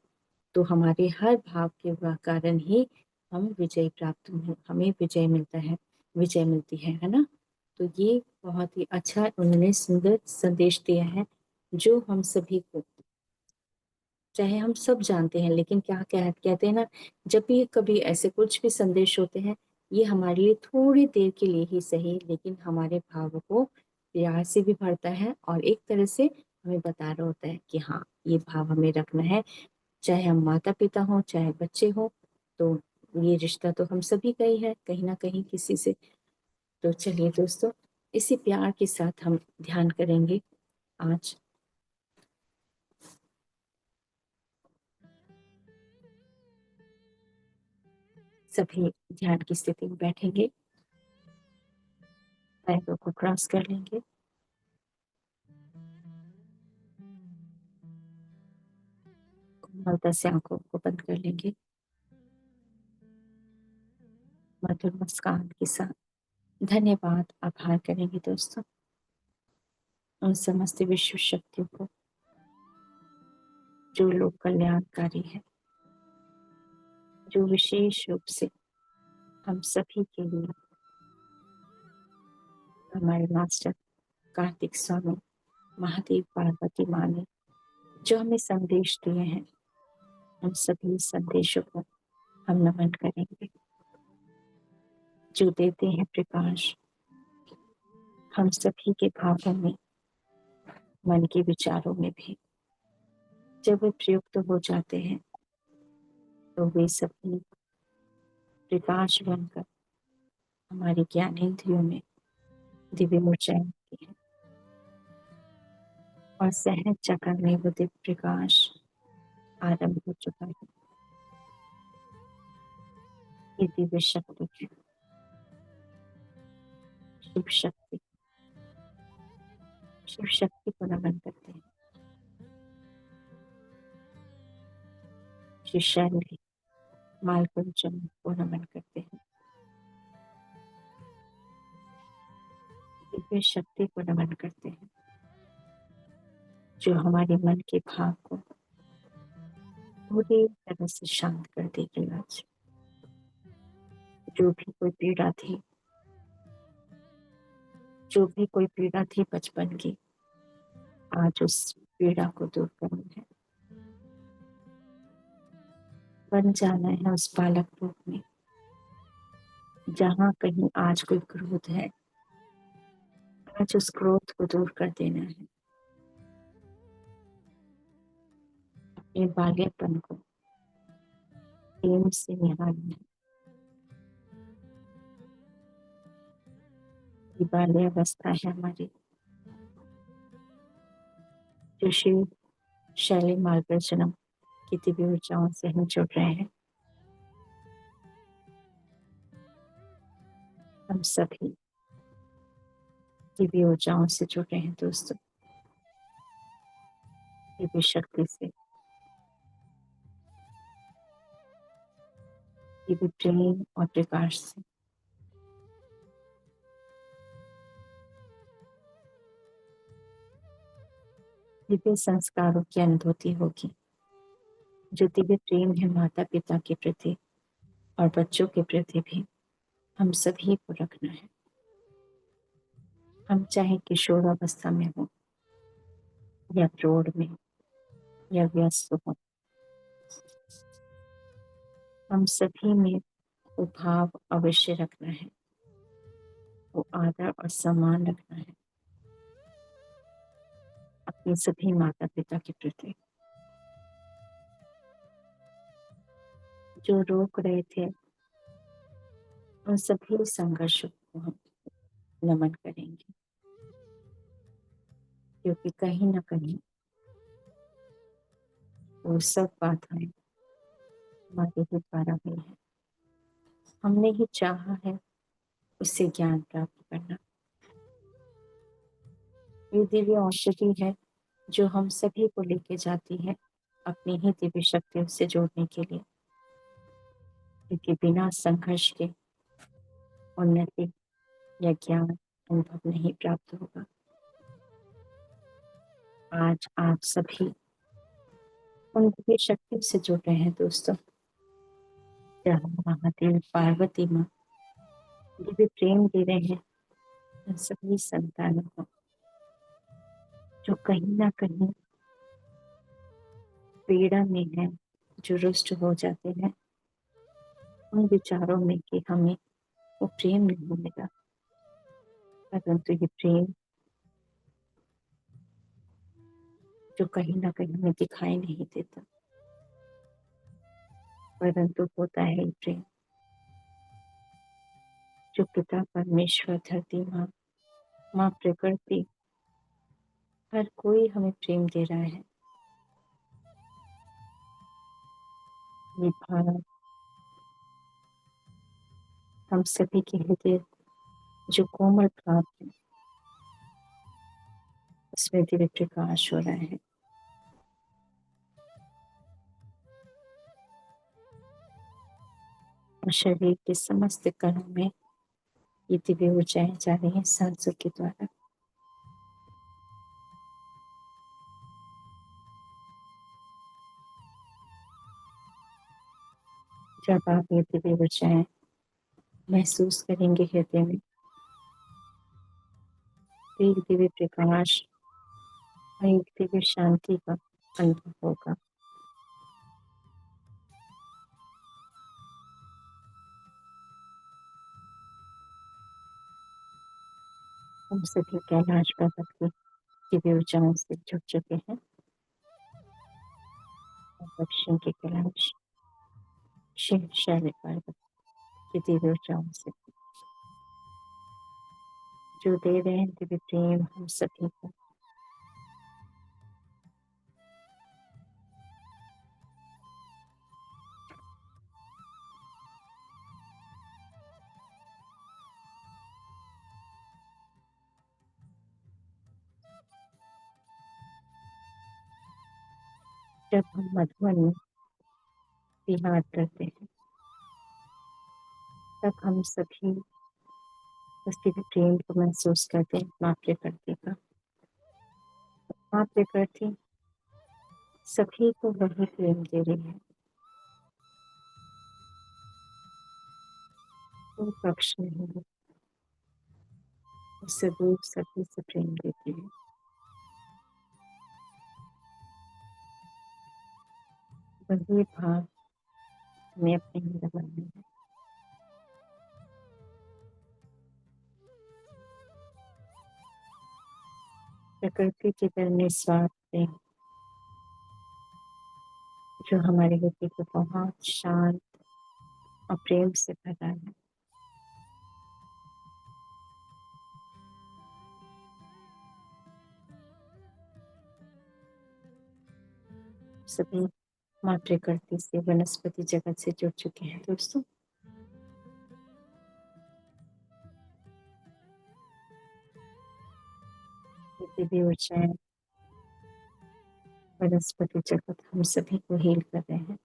तो हमारे हर भाव के कारण ही हम विजय प्राप्त हमें विजय मिलता है, विजय मिलती है ना। तो ये बहुत ही अच्छा उन्होंने सुंदर संदेश दिया है, जो हम सभी को, चाहे हम सब जानते हैं, लेकिन क्या कहते हैं ना, जब भी कभी ऐसे कुछ भी संदेश होते हैं, ये हमारे लिए थोड़ी देर के लिए ही सही, लेकिन हमारे भावों को प्यार से भी भरता है और एक तरह से हमें बता रहा होता है कि हाँ, ये भाव हमें रखना है। चाहे हम माता पिता हों, चाहे बच्चे हों, तो ये रिश्ता तो हम सभी का ही है कहीं ना कहीं किसी से। तो चलिए दोस्तों, इसी प्यार के साथ हम ध्यान करेंगे आज। सभी ध्यान की स्थिति में बैठेंगे, पैरों को क्रॉस कर लेंगे, निर्मलता से आंखों को बंद कर लेंगे, मधुर मुस्कान के साथ धन्यवाद आभार करेंगे दोस्तों उन समस्त विश्व शक्तियों को जो लोक कल्याणकारी है, जो विशेष रूप से हम सभी के लिए हमारे मास्टर कार्तिक स्वामी महादेव पार्वती माँ ने जो हमें संदेश दिए हैं, उन सभी संदेशों को हम नमन करेंगे, जो देते हैं प्रकाश हम सभी के भावों में, मन के विचारों में भी। जब वे प्रयुक्त हो जाते हैं तो वे सभी प्रकाश बनकर हमारे ज्ञानेंद्रियों में दिव्य ऊर्जाएं होती है और सहज चक्र में वो दिव्य प्रकाश आरंभ हो चुका है। ये दिव्य शक्ति है, शिव शक्ति, शिव शक्ति को नमन करते हैं। श्री शैली मालकुंचन को नमन करते हैं, दिव्य शक्ति को नमन करते हैं, जो हमारे मन के भाव को पूरी तरह से शांत कर देगी। आज जो भी कोई पीड़ा थी, जो भी कोई पीड़ा थी बचपन की, आज उस पीड़ा को दूर करना है, बन जाना है उस बालक रूप में। जहाँ कहीं आज कोई क्रोध है, आज उस क्रोध को दूर कर देना है, अपने बाल्यपन को प्रेम से निहारना है। ये बाल्यावस्था है हमारी, जो शिव शैली मार्गदर्शनम की दिव्य ऊर्जाओं से हम जुड़ रहे हैं। हम सभी दिव्य ऊर्जाओं से जुड़ रहे हैं दोस्तों, दिव्य शक्ति से, दिव्य प्रेम और प्रकाश से। दिव्य संस्कारों की अनुभूति होगी, जो दिव्य प्रेम है माता पिता के प्रति और बच्चों के प्रति भी हम सभी को रखना है। हम चाहे किशोरावस्था में हो या प्रौढ़ में या व्यस्त हो, हम सभी में वो भाव अवश्य रखना है, वो आदर और सम्मान रखना है अपने सभी माता पिता के प्रति। जो रोक रहे थे उन सभी संघर्षों को हम नमन करेंगे, क्योंकि कहीं ना कहीं वो सब बाधाएं हमारे ही द्वारा हुई है। हमने ही चाहा है उससे ज्ञान प्राप्त करना। ये दिव्य औषधि है जो हम सभी को लेके जाती है अपनी ही दिव्य शक्तियों से जोड़ने के लिए, क्योंकि बिना संघर्ष के उन्नति या ज्ञान अनुभव नहीं प्राप्त होगा। आज आप सभी उन दिव्य शक्ति से जुड़ रहे हैं दोस्तों, जहाँ महादेव पार्वती माँ दिव्य प्रेम दे रहे हैं उन सभी संतानों को जो कहीं ना कहीं पीड़ा में है, जो रुष्ट हो जाते हैं उन विचारों में कि हमें वो प्रेम नहीं मिला, परंतु ये प्रेम जो कहीं ना कहीं हमें दिखाई नहीं देता, परंतु होता है ये प्रेम जो पिता परमेश्वर, धरती माँ, माँ प्रकृति, हर कोई हमें प्रेम दे रहा है। ये भाव हम सभी के हृदय जो कोमल भाव है उसमें दिव्य प्रकाश हो रहा है। और शरीर के समस्त कणों में ये दिव्य ऊर्जाएं जा रही हैं सांसों के द्वारा। जब आप ये दिव्य ऊर्जाएं महसूस करेंगे हृदय में, तो एक दिव्य प्रकाश और एक दिव्य शांति का अनुभव होगा। हम सभी कैलाश पर्वत की दिव्य ऊर्जाओं से जुड़ चुके हैं। और दक्षिण के कैलाश शिव शैल पर्वत की दिव्य ऊर्जाओं से जो दे रहे हैं दिव्य प्रेम हम सभी को। जब हम मधुबन में विहार करते हैं, तब हम सभी उस दिव्य प्रेम को महसूस करते हैं। माँ प्रकृति का, माँ प्रकृति सभी को वही प्रेम दे रही है। कोई पक्ष नहीं है, उससे दूर सभी से प्रेम देती है। वही भाव हमें अपने अंदर बनाना है। प्रकृति की तरह निस्वार्थ प्रेम जो हमारे हृदय को बहुत शांत और प्रेम से भरा है। सभी माँ प्रकृति से, वनस्पति जगत से जुड़ चुके हैं दोस्तों। दिव्य ऊर्जाएं, वनस्पति जगत हम सभी को हील कर रहे हैं।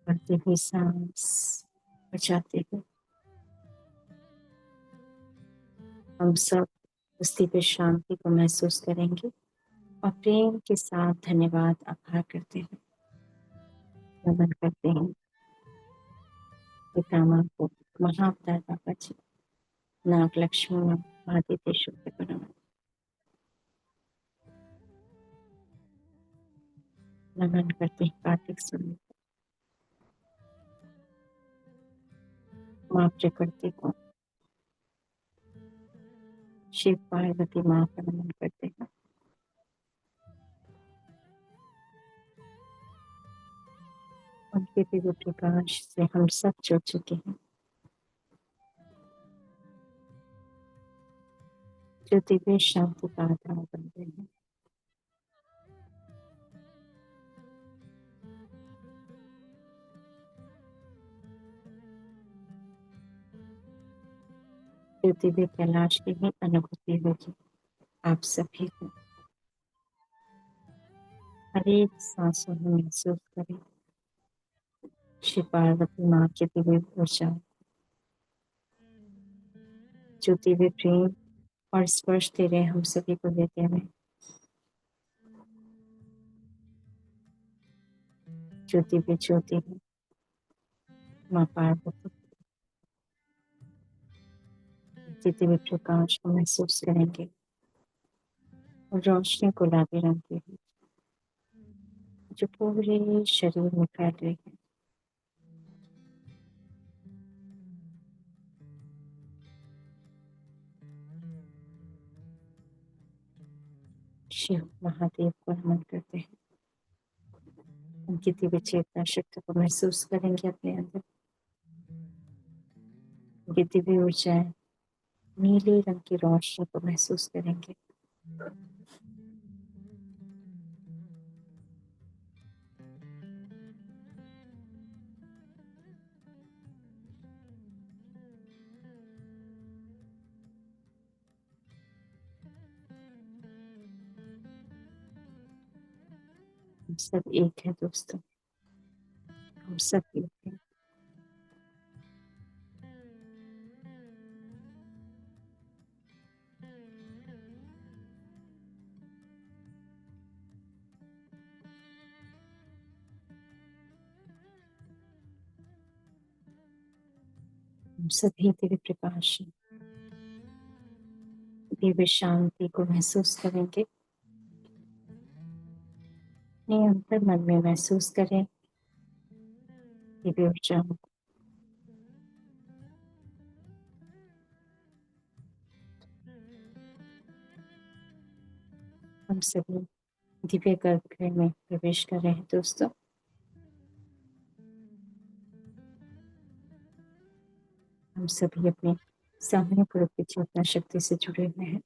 बढ़ती हुई सांस बचाते हुए हम सब उस दिव्य शांति को महसूस करेंगे और प्रेम के साथ धन्यवाद आभार करते हैं, नमन करते हैं पितामह को, महाअवतार बाबा जी, नाग लक्ष्मण आदित्य शुक्र परम, नमन करते हैं कार्तिक सूर्य, माँ प्रकृति को, शिव पार्वती माँ का नमन करते हैं। उनके दिव्य प्रकाश से हम सब जुड़ चुके हैं। जो दिव्य शांति का आधार बन गए हैं। जो दिव्य कैलाश की भी अनुभूति होगी आप सभी को। हर एक सांसों में महसूस करें शिव पार्वती माँ की दिव्य ऊर्जा, जो दिव्य प्रेम और स्पर्श दे रहे हैं हम सभी को हृदय में। जो दिव्य ज्योति है माँ पार्वती, दिव्य प्रकाश को महसूस करेंगे और रोशनी गुलाबी रंग की है जो पूरे शरीर में फैल रही है। शिव महादेव को नमन करते हैं। उनकी दिव्य चेतना शक्ति को महसूस करेंगे अपने अंदर। उनकी दिव्य ऊर्जाएं नीले रंग की रोशनी को महसूस करेंगे। हम सब एक है दोस्तों। हम सभी दिव्य प्रकाश, दिव्य शांति को महसूस करेंगे। अपने अंतर मन में महसूस करें दिव्य ऊर्जा। हम सभी दिव्य गर्भगृह में प्रवेश कर रहे हैं दोस्तों। हम सभी अपने सामूहिक रूप की चेतना शक्ति से जुड़े हुए हैं।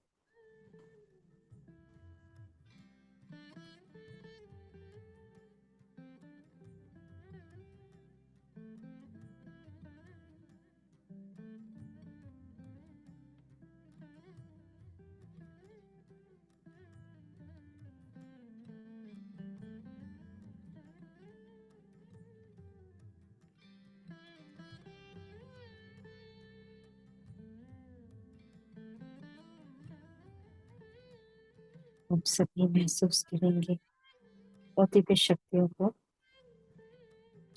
हम सभी महसूस करेंगे और दिव्य शक्तियों को,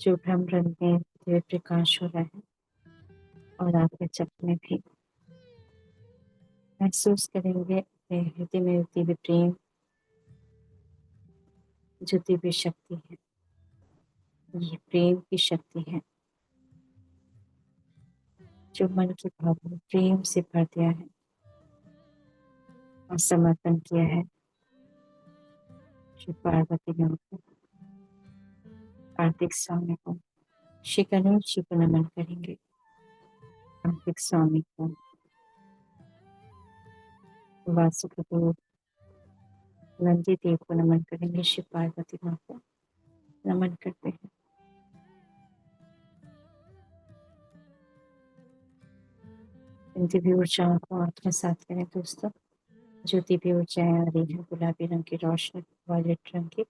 जो ब्रह्म रंग में दिव्य प्रकाश हो रहा है, और आपके चक्र में भी महसूस करेंगे अपने हृदय में दिव्य प्रेम, जो दिव्य शक्ति है। ये प्रेम की शक्ति है जो मन की भावना प्रेम से भर दिया है और समर्पण किया है। श्री पार्वती माँ को, कार्तिक स्वामी को, श्री गणेश जी को नमन करेंगे। कार्तिक स्वामी को, वासुदेव नंदी देव को नमन करेंगे। श्री पार्वती माँ को नमन करते हैं। इन दिव्य ऊर्जाओं को आत्मसात करें दोस्तों। जो दिव्य ऊर्जाएं आ रही है गुलाबी रंग की रोशनी, वॉयलेट रंग की,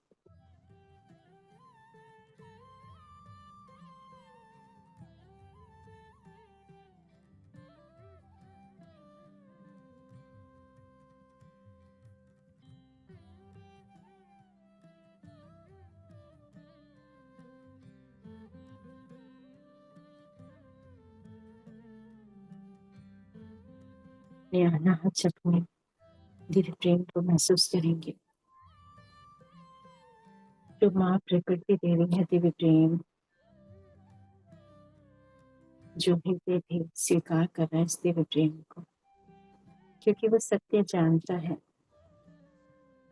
अनाहत चक्र में दिव्य प्रेम को महसूस करेंगे। जो माँ प्रकृति दे रही है दिव्य प्रेम, जो भी दे भी स्वीकार कर रहा है इस दिव्य प्रेम को, क्योंकि वो सत्य जानता है,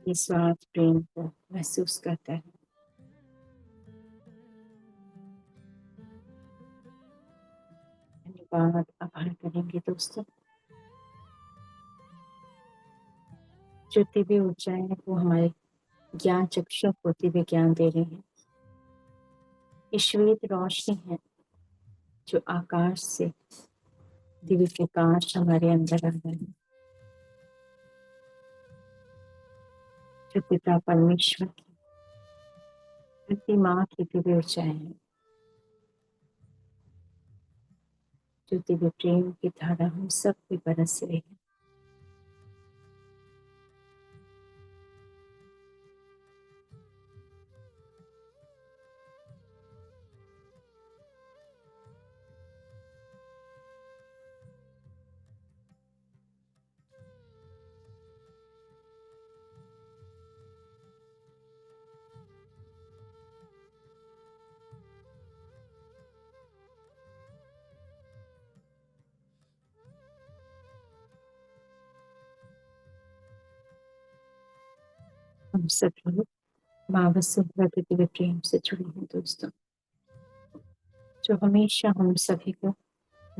निस्वार्थ प्रेम को महसूस करता है। धन्यवाद, आभार करेंगे दोस्तों। जो दिव्य ऊर्जाएं हैं वो हमारे ज्ञान चक्षु को दिव्य ज्ञान दे रही है। ईश्वरीय रोशनी है जो आकाश से दिव्य प्रकाश हमारे अंदर आ रहा है। जो पिता परमेश्वर की, धरती माँ की दिव्य ऊर्जाएं हैं, जो दिव्य प्रेम की धारा हम सब पे बरस रही है। हम सब लोग माँ वसुंधरा के दिव्य प्रेम से जुड़े हैं दोस्तों, जो हमेशा हम सभी को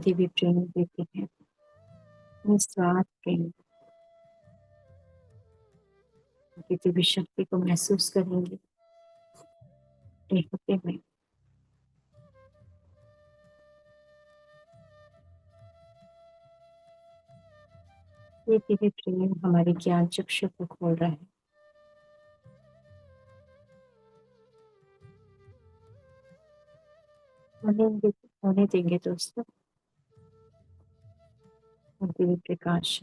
दिव्य प्रेम देती है। निस्वार्थ प्रेम की दिव्य शक्ति को महसूस करेंगे हृदय में। ये दिव्य प्रेम हमारे ज्ञान चक्षु को खोल रहा है। होने देंगे दोस्तों, उनके भी प्रकाश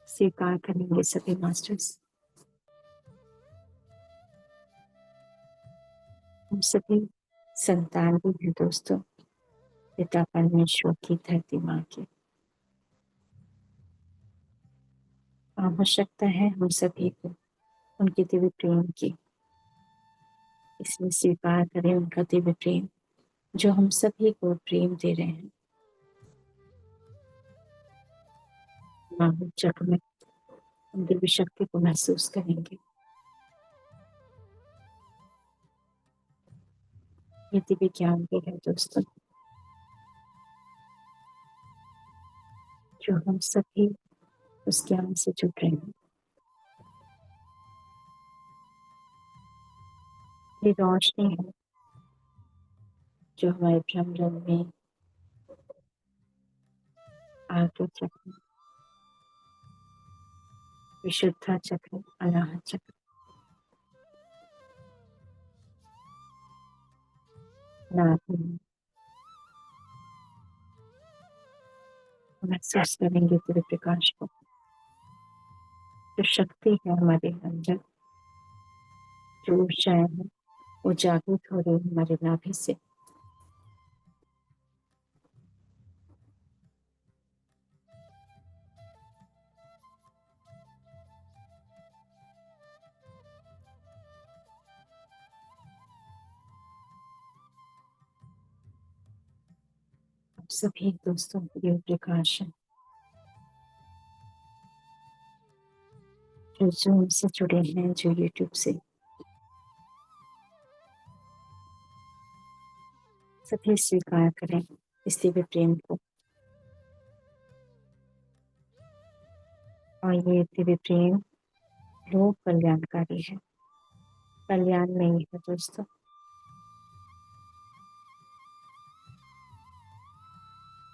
स्वीकार करेंगे सभी मास्टर्स। हम सभी संतान भी हैं दोस्तों, पिता परमेश्वर की, धरती माँ की। आवश्यकता है हम सभी को उनके दिव्य प्रेम की, इसलिए स्वीकार करें उनका दिव्य प्रेम जो हम सभी को प्रेम दे रहे हैं। मानव चक्र में हम दिव्य शक्ति को महसूस करेंगे। ये दिव्य ज्ञान भी है दोस्तों, जो हम सभी उस ज्ञान से जुड़ रहे हैं। ये रोशनी है जो हमारे ब्रह्मांड में आगे चक्र, विशुद्धा चक्र, अनाहत चक्र, नाभि महसूस करेंगे तेरे प्रकाश को। जो शक्ति है हमारे अंदर, जो ऊर्जाएं हैं, वो जागृत हो रही है हमारे नाभि से। आप सभी दोस्तों के लिए प्रकाश है, जो जूम से जुड़े हैं, जो यूट्यूब से, सभी स्वीकार करें इस दिव्य प्रेम को। और ये दिव्य प्रेम लोक कल्याणकारी है, कल्याण नहीं है दोस्तों।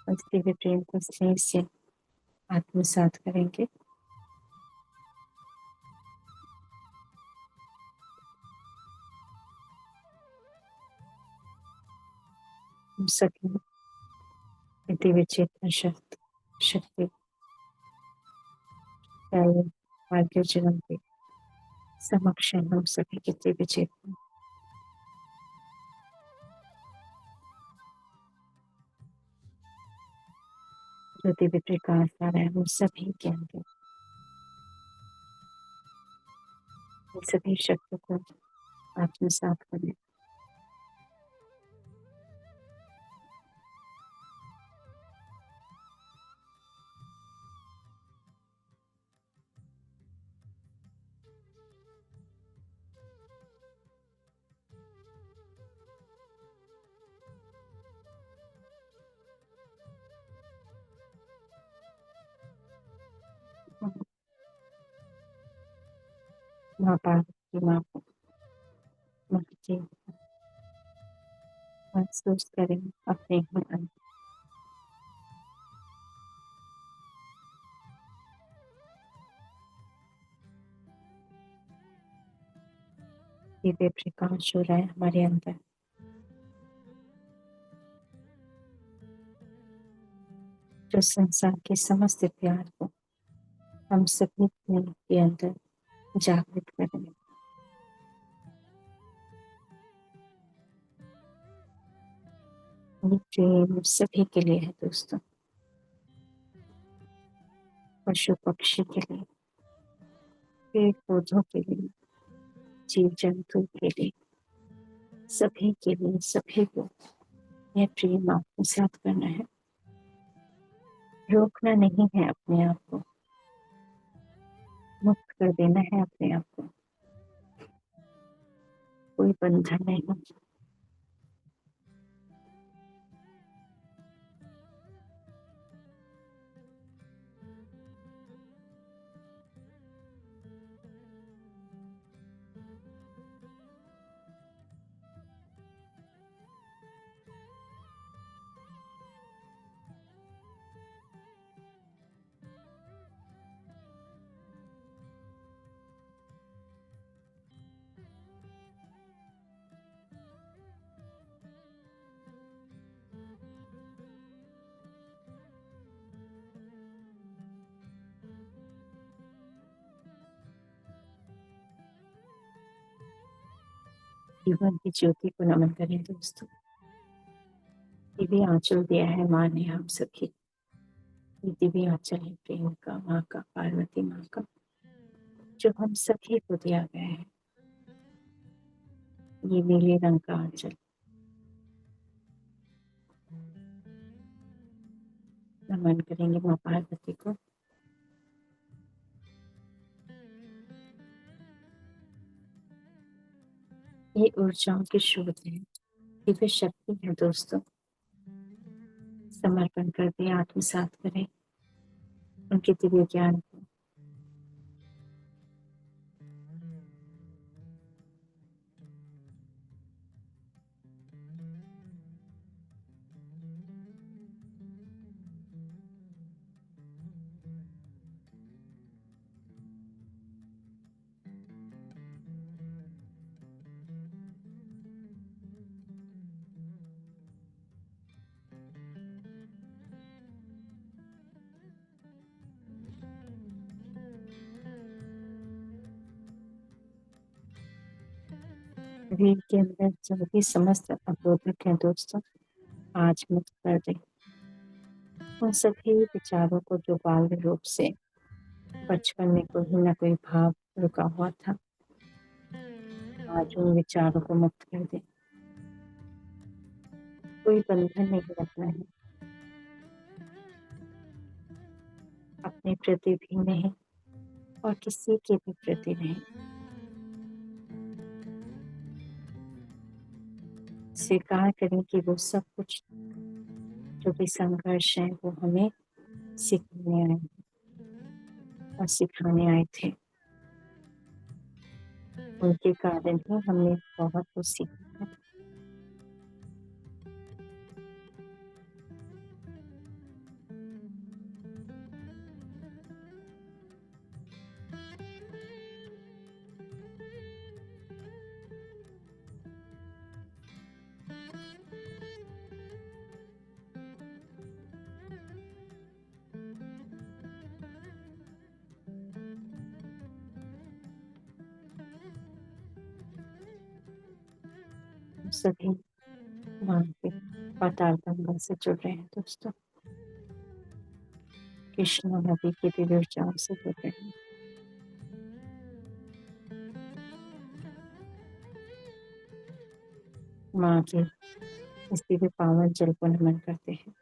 इस दिव्य प्रेम को स्नेह से आत्मसात करेंगे। हम सभी दिव्य चेतना शक्ति भाग्य जीवन के समक्ष है। हम सभी के दिव्य चेतना, जो दिव्य प्रकाश आ रहा है हम सभी के अंदर, सभी शक्ति को आत्मसात करें। माँ पार्वती माँ को जी महसूस करें अपने ही अंदर। दिव्य प्रकाश हो रहा है हमारे अंदर, जो संसार के समस्त प्यार को हम सभी के अंदर जागृत करें। ये प्रेम सभी के लिए है दोस्तों, पशु पक्षी के लिए, पेड़ पौधों के लिए, जीव जंतु के लिए, सभी के लिए, सभी को यह प्रेम आत्मसात करना है। रोकना नहीं है अपने आप को, मुक्त कर देना है अपने आप को। कोई बंधन नहीं। जीवन की ज्योति को नमन करें दोस्तों। दिव्य आंचल दिया है माँ ने हम सभी। ये दिव्य आंचल है प्रेम का, माँ का, पार्वती माँ का, जो हम सभी को दिया गया है। ये नीले रंग का आंचल नमन करेंगे माँ पार्वती को। ये ऊर्जाओं के स्रोत है, दिव्य शक्ति है दोस्तों। समर्पण कर दिए, आत्मसात करें उनके दिव्य ज्ञान को। शरीर के अंदर जो भी समस्त अवरोधक है दोस्तों, आज मुक्त कर दें। उन सभी विचारों को जो बाल्य रूप से बचपन में कोई ना कोई भाव रुका हुआ था, आज उन विचारों को मुक्त कर दें। कोई बंधन नहीं रखना है, अपने प्रति भी नहीं और किसी के भी प्रति नहीं। स्वीकार करें कि वो सब कुछ जो भी संघर्ष है वो हमें सिखाने आए और सिखाने आए थे। उनके कारण ही हमने बहुत कुछ सीखा है। सभी वहाँ पे पाताल गंगा से जुड़ रहे हैं दोस्तों, कृष्णा नदी की दिव्य ऊर्जाओं से जुड़ रहे हैं। माँ के इस दिव्य पावन जल को नमन करते हैं।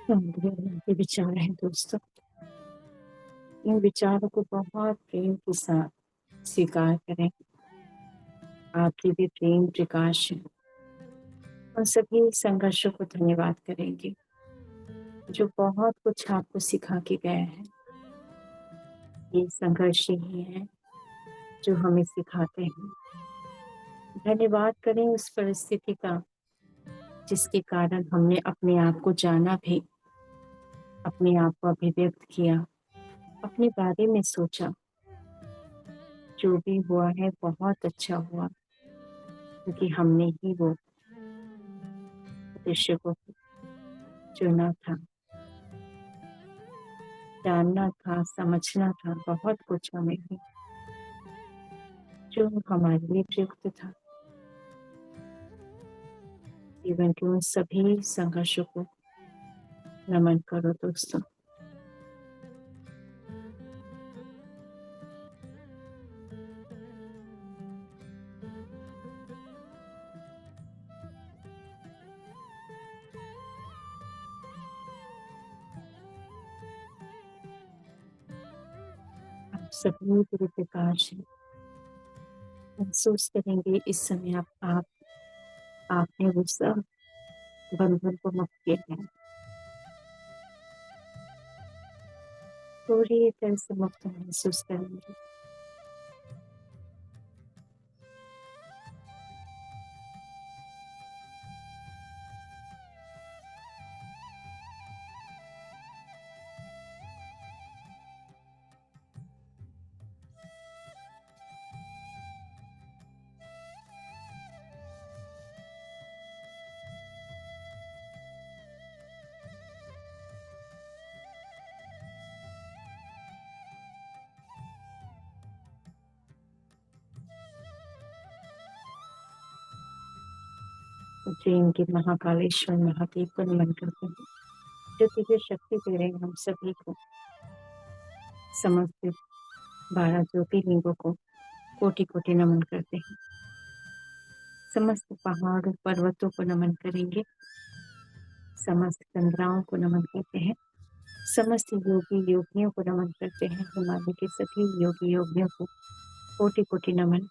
के विचार हैं दोस्तों, इन विचारों को बहुत प्रेम के साथ स्वीकार करें। आपकी भी प्रेम प्रकाश है और सभी संघर्षों को धन्यवाद करेंगे जो बहुत कुछ आपको सिखा के गए हैं। ये संघर्ष ही है जो हमें सिखाते हैं। धन्यवाद करें उस परिस्थिति का जिसके कारण हमने अपने आप को जाना भी, अपने आप को अभिव्यक्त किया, अपने बारे में सोचा। जो भी हुआ है बहुत अच्छा हुआ, क्योंकि हमने ही वो उद्देश्य को चुना था, जानना था, समझना था, बहुत कुछ हमें भी जो हमारे लिए उपयुक्त था। जीवन के उन सभी संघर्षों को नमन करो दोस्तों। आप सभी दिव्य प्रकाश है। महसूस करेंगे इस समय आपने वो सब बंधन को मुक्त किया है। पूरी तरह से मुक्त महसूस करेंगे। प्रेम के महाकालेश्वर महादेव को नमन करते हैं, जो दिव्य शक्ति दे रहे हैं हम सभी को। समस्त 12 ज्योतिर्लिंगों को कोटि कोटि नमन करते हैं। समस्त पहाड़ों पर्वतों को नमन करेंगे। समस्त चंद्राओं को नमन करते हैं। समस्त योगी योगियों को नमन करते हैं। हिमालय के सभी योगी योगियों को कोटि कोटि नमन।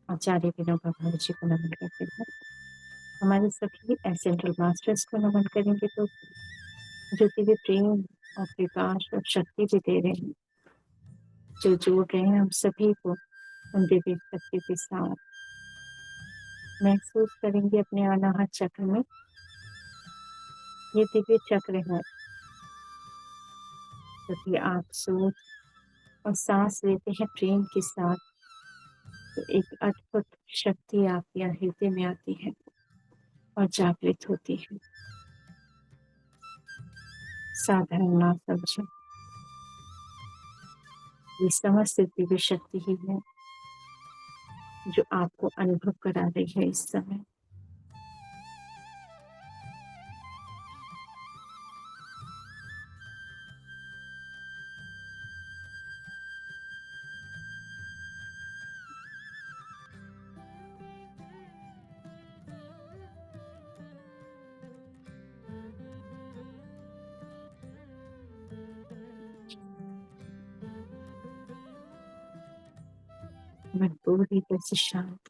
आचार्य विनोबा भावे जी को नमन करते हैं। हमारे सभी एसेंशियल मास्टर्स को नमन करेंगे, तो जो दिव्य प्रेम और प्रकाश और शक्ति भी दे रहे हैं, जो जोड़ रहे हैं हम सभी को उन दिव्य शक्ति के साथ। महसूस करेंगे अपने अनाहत चक्र में। ये दिव्य चक्र है, जब आप सोच और सांस लेते हैं प्रेम के साथ, तो एक अद्भुत शक्ति आपके हृदय में आती है और जागृत होती है। साधारण ना समझें, ये समस्त दिव्य शक्ति ही है जो आपको अनुभव करा रही है इस समय। मन पूरी तरह से शांत,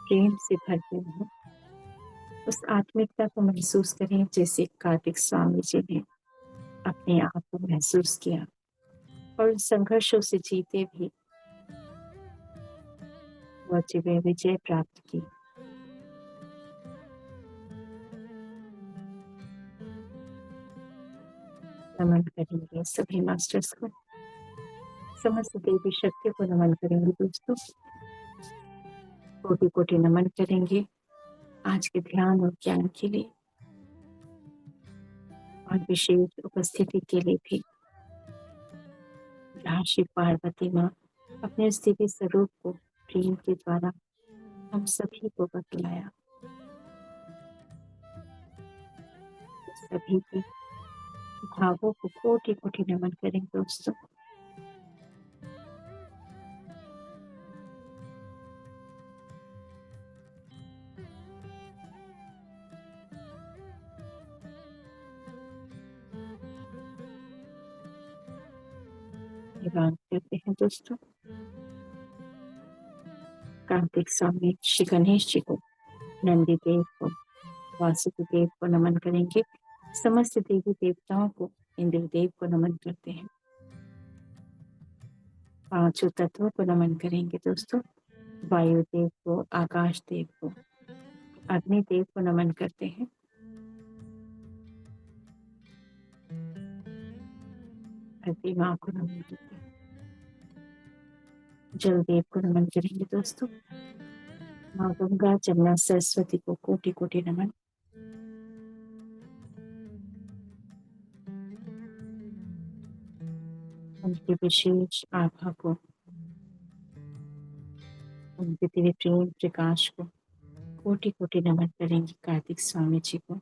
प्रेम से भरते हैं। उस आत्मिकता को महसूस करें जैसे कार्तिक स्वामी जी ने अपने आप को महसूस किया और संघर्षों से जीते भी वह विजय प्राप्त की। नमन करेंगे सभी मास्टर्स को, समस्त देवी शक्ति को नमन करेंगे दोस्तों। कोटि कोटि नमन करेंगे आज के ध्यान और ज्ञान के लिए और विशेष उपस्थिति के लिए भी, जहाँ शिव पार्वती माँ अपने उस दिव्य स्वरूप को प्रेम के द्वारा हम सभी को बतलाया। सभी के भावों को कोटि कोटि नमन करेंगे दोस्तों। बात करते हैं दोस्तों, कार्तिक स्वामी श्री गणेश जी को, नंदी देव को, वासुदेव देव को नमन करेंगे। समस्त देवी देवताओं को, इंद्र देव को नमन करते हैं। पांचों तत्वों को नमन करेंगे दोस्तों। वायु देव को, आकाश देव को, अग्नि देव को नमन करते हैं। धरती माँ को नमन करते हैं। जल देव को नमन करेंगे दोस्तों। माँ गंगा जमुना सरस्वती को कोटि कोटि नमन। उनके विशेष आभा को, उनके दिव्य प्रेम प्रकाश को कोटि कोटि नमन करेंगे कार्तिक स्वामी जी को,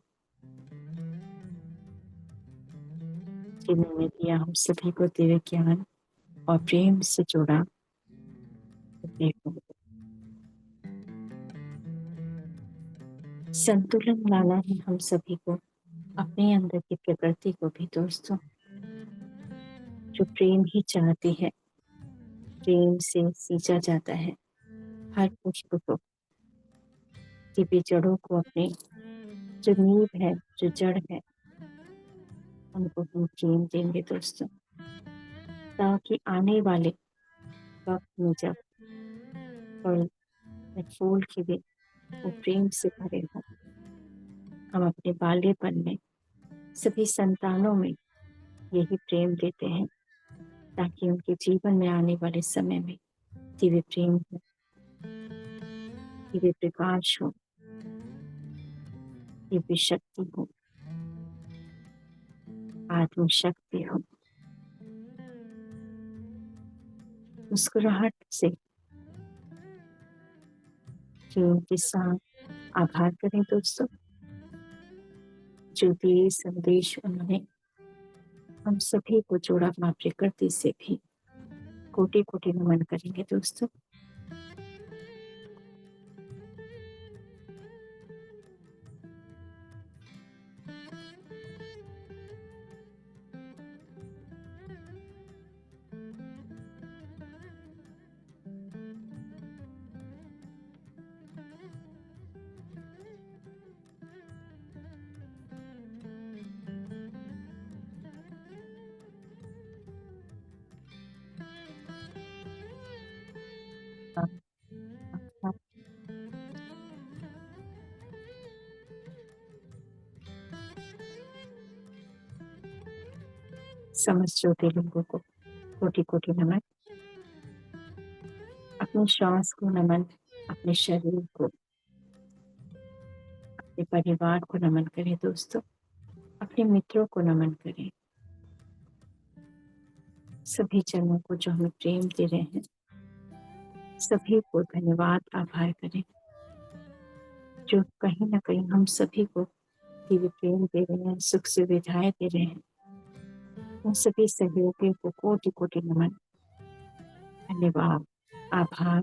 जिन्होंने दिया हम सभी को दिव्य ज्ञान और प्रेम से जोड़ा। संतुलन लाना है हम सभी को, अपने अंदर की प्रकृति को भी दोस्तों, जो प्रेम ही चाहती है, प्रेम से सींचा जाता है, हर पुष्प को दिव्य जड़ों को अपने, जो नींव है, जो जड़ है, उनको हम प्रेम देंगे दोस्तों, ताकि आने वाले वक्त में जब फल या फूल खिले वो प्रेम से भरे हों। हम अपने बाल्यपन में सभी संतानों में यही प्रेम देते हैं, ताकि उनके जीवन में आने वाले समय में दिव्य प्रेम हो, दिव्य प्रकाश हो, दिव्य शक्ति हो, आत्म शक्ति हो। मुस्कुराहट से प्रेम के साथ आभार करें दोस्तों, जो दिए संदेश उन्होंने हम सभी को जोड़ा, माँ प्रकृति से भी कोटि कोटि नमन करेंगे दोस्तों। समस्त ज्योतिर्लिंगों को कोटि कोटि नमन, अपने श्वास को नमन, अपने शरीर को, अपने परिवार को नमन करें दोस्तों, अपने मित्रों को नमन करें, सभी जनों को जो हमें प्रेम दे रहे हैं, सभी को धन्यवाद आभार करें, जो कहीं ना कहीं हम सभी को दिव्य प्रेम दे रहे हैं, सुख सुविधाएं दे रहे हैं। उन सभी सहयोगियों को कोटि कोटि नमन, धन्यवाद, आभार।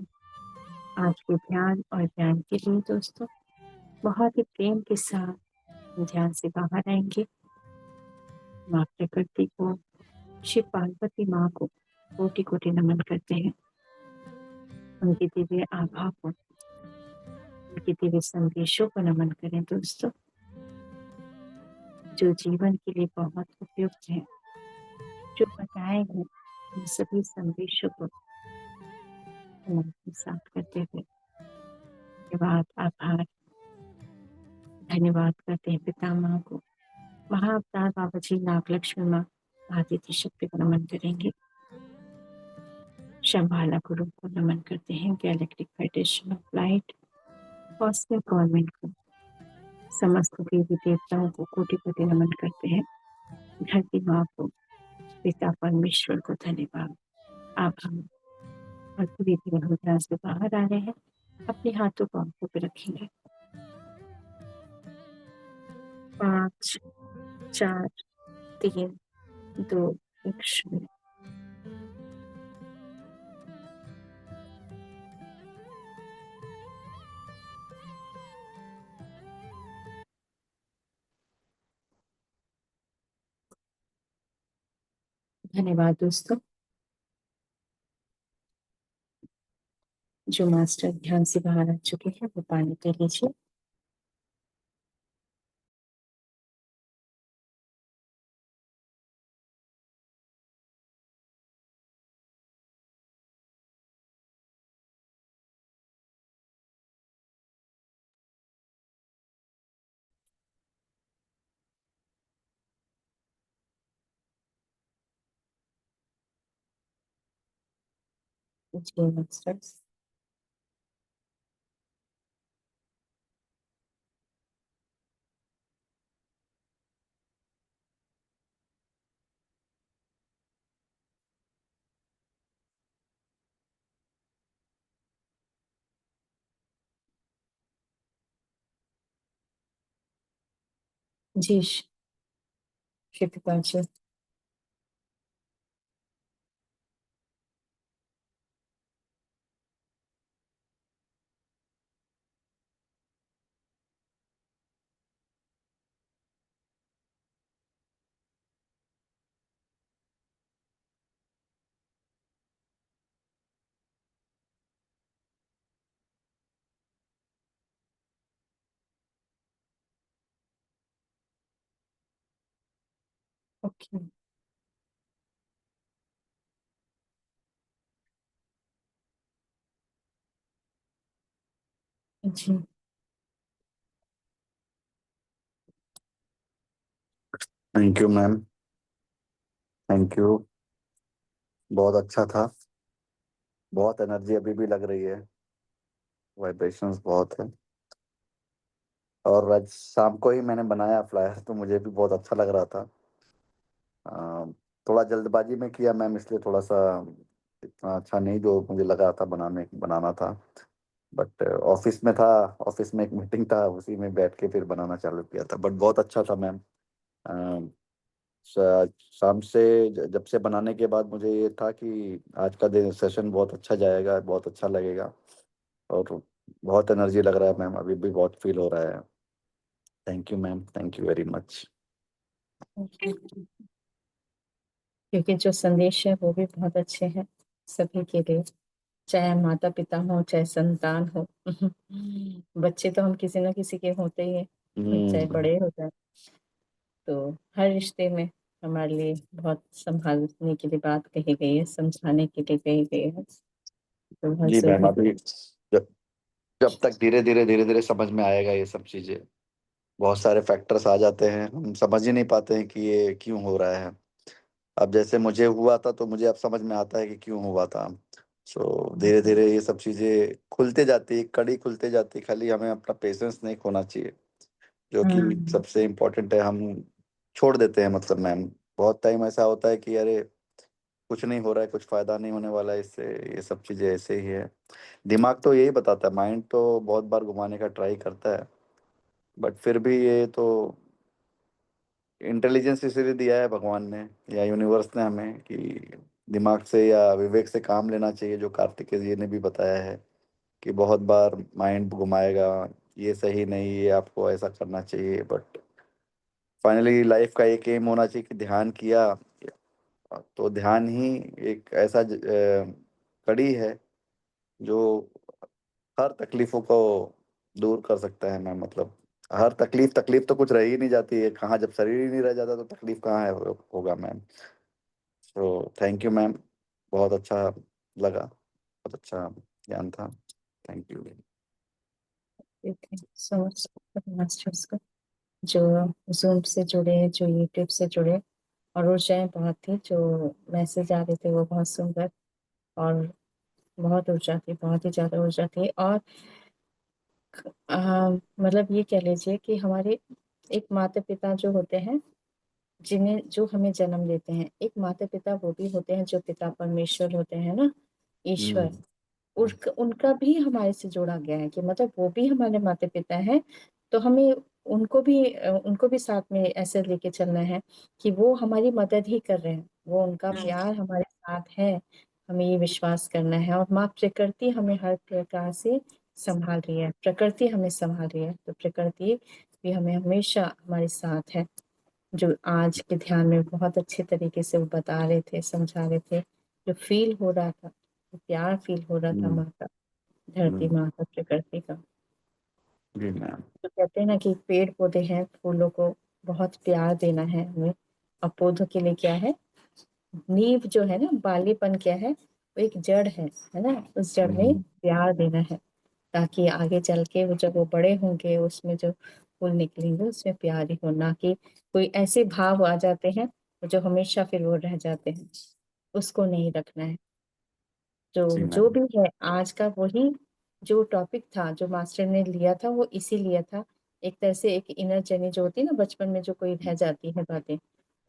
आज के ध्यान और ज्ञान के लिए दोस्तों बहुत ही प्रेम के साथ ध्यान से बाहर आएंगे। माँ प्रकृति को, शिव पार्वती माँ को कोटि कोटि नमन करते हैं, उनके दिव्य आभा को, उनके दिव्य संदेशों को नमन करें दोस्तों, जो जीवन के लिए बहुत उपयुक्त है, जो बताए हैं उन सभी संदेशों को नमन के साथ करते हुए धन्यवाद, आभार, धन्यवाद करते हैं पिता माँ को, महाअवतार बाबा जी, नाग लक्ष्मी माँ, आदित्य शक्ति को नमन करेंगे, शंभाला गुरु को नमन करते हैं, galactic federation of light, cosmic government को, समस्त देवी देवताओं को कोटि कोटि नमन करते हैं, धरती माँ को, पिता परमेश्वर को धन्यवाद, आभार। और धीरे धीरे हम ध्यान से बाहर आ रहे हैं, अपने हाथों को आंखों पे रखेंगे। 5, 4, 3, 2, 1 0। धन्यवाद दोस्तों। जो मास्टर ध्यान से बाहर आ चुके हैं वो पानी पी लीजिए। जी मास्टर। जी शिपिका जी। ओके। जी। Thank you ma'am. Thank you. बहुत अच्छा था। बहुत एनर्जी अभी भी लग रही है। वाइब्रेशंस बहुत है। और आज शाम को ही मैंने बनाया फ्लायर, तो मुझे भी बहुत अच्छा लग रहा था। अ, थोड़ा जल्दबाजी में किया मैम, इसलिए थोड़ा सा इतना अच्छा नहीं जो मुझे लगा था बनाना था। बट ऑफिस में था। ऑफिस में एक मीटिंग था, उसी में बैठ के फिर बनाना चालू किया था। बट बहुत अच्छा था मैम। अ, शाम से जब से बनाने के बाद मुझे ये था कि आज का दिन सेशन बहुत अच्छा जाएगा, बहुत अच्छा लगेगा। और बहुत एनर्जी लग रहा है मैम, अभी भी बहुत फील हो रहा है। Thank you ma'am, thank you very much. क्योंकि जो संदेश है वो भी बहुत अच्छे हैं सभी के लिए, चाहे माता पिता हो चाहे संतान हो। बच्चे तो हम किसी न किसी के होते ही हैं, चाहे हम्म। बड़े हो जाए। तो हर रिश्ते में हमारे लिए बहुत संभालने के लिए बात कही गई है, समझाने के लिए कही गई है, तो बहुत जी मैम, जरूरी अभी जब जब तक धीरे धीरे समझ में आएगा ये सब चीजें। बहुत सारे फैक्टर्स आ जाते हैं, हम समझ ही नहीं पाते हैं कि ये क्यों हो रहा है। अब जैसे मुझे हुआ था तो मुझे अब समझ में आता है कि क्यों हुआ था। सो धीरे धीरे ये सब चीजें खुलते जाती है, कड़ी खुलते जाती है। खाली हमें अपना पेशेंस नहीं खोना चाहिए, जो कि हम्म। सबसे इम्पोर्टेंट है। हम छोड़ देते हैं, मतलब मैम बहुत टाइम ऐसा होता है कि अरे कुछ नहीं हो रहा है, कुछ फायदा नहीं होने वाला है इससे, ये सब चीजें ऐसे ही है। दिमाग तो यही बताता है, माइंड तो बहुत बार घुमाने का ट्राई करता है। बट फिर भी ये तो इंटेलिजेंस इसीलिए दिया है भगवान ने या यूनिवर्स ने हमें, कि दिमाग से या विवेक से काम लेना चाहिए, जो कार्तिकेय जी ने भी बताया है कि बहुत बार माइंड घुमाएगा, ये सही नहीं, ये आपको ऐसा करना चाहिए। बट फाइनली लाइफ का एक एम होना चाहिए कि ध्यान किया, तो ध्यान ही एक ऐसा कड़ी है जो हर तकलीफों को दूर कर सकता है मैम। मतलब हर तकलीफ तकलीफ तो कुछ रह ही नहीं जाती है, कहाँ जब शरीर ही नहीं रह जाता तो तकलीफ कहाँ है होगा ma'am. So thank you ma'am, बहुत अच्छा लगा, बहुत अच्छा ज्ञान था। Thank you. So much masters को, जो जूम से जुड़े, जो यूट्यूब से जुड़े, और ऊर्जाएं बहुत थी, जो मैसेज आ रहे थे वो बहुत सुंदर, और बहुत ऊर्जा थी, बहुत ही ज्यादा ऊर्जा थी। और मतलब ये कह लीजिए कि हमारे एक माता पिता जो होते हैं, जिन्हें जो हमें जन्म देते हैं, एक माता पिता वो भी होते हैं जो पिता परमेश्वर होते हैं ना, ईश्वर। हम्म। उनका भी हमारे से जोड़ा गया है कि मतलब वो भी हमारे माता पिता हैं। तो हमें उनको भी साथ में ऐसे लेके चलना है कि वो हमारी मदद ही कर रहे हैं, वो उनका प्यार हमारे साथ है। हमें ये विश्वास करना है, और माँ प्रकृति हमें हर प्रकार से संभाल रही है, प्रकृति हमें संभाल रही है, तो प्रकृति भी हमें हमेशा हमारे साथ है। जो आज के ध्यान में बहुत अच्छे तरीके से वो बता रहे थे, समझा रहे थे, जो फील हो रहा था, जो प्यार फील हो रहा था हम्म। माँ का, धरती हम्म। माँ का, प्रकृति का। जी मैम। तो कहते हैं ना कि पेड़ पौधे हैं, फूलों को बहुत प्यार देना है हमें, और पौधों के लिए क्या है, नींव जो है ना, बालीपन क्या है, वो एक जड़ है ना, उस जड़ में हम्म। प्यार देना है, ताकि आगे चल के वो जब वो बड़े होंगे, उसमें जो फूल निकलेंगे उसमें प्यार ही हो, ना कि कोई ऐसे भाव आ जाते हैं जो हमेशा फिर वो रह जाते हैं, उसको नहीं रखना है। जी जो जो मैम। भी है आज का, वही जो टॉपिक था जो मास्टर ने लिया था वो इसी लिया था। एक तरह से एक इनर जर्नी जो होती है ना, बचपन में जो कोई रह जाती है बातें,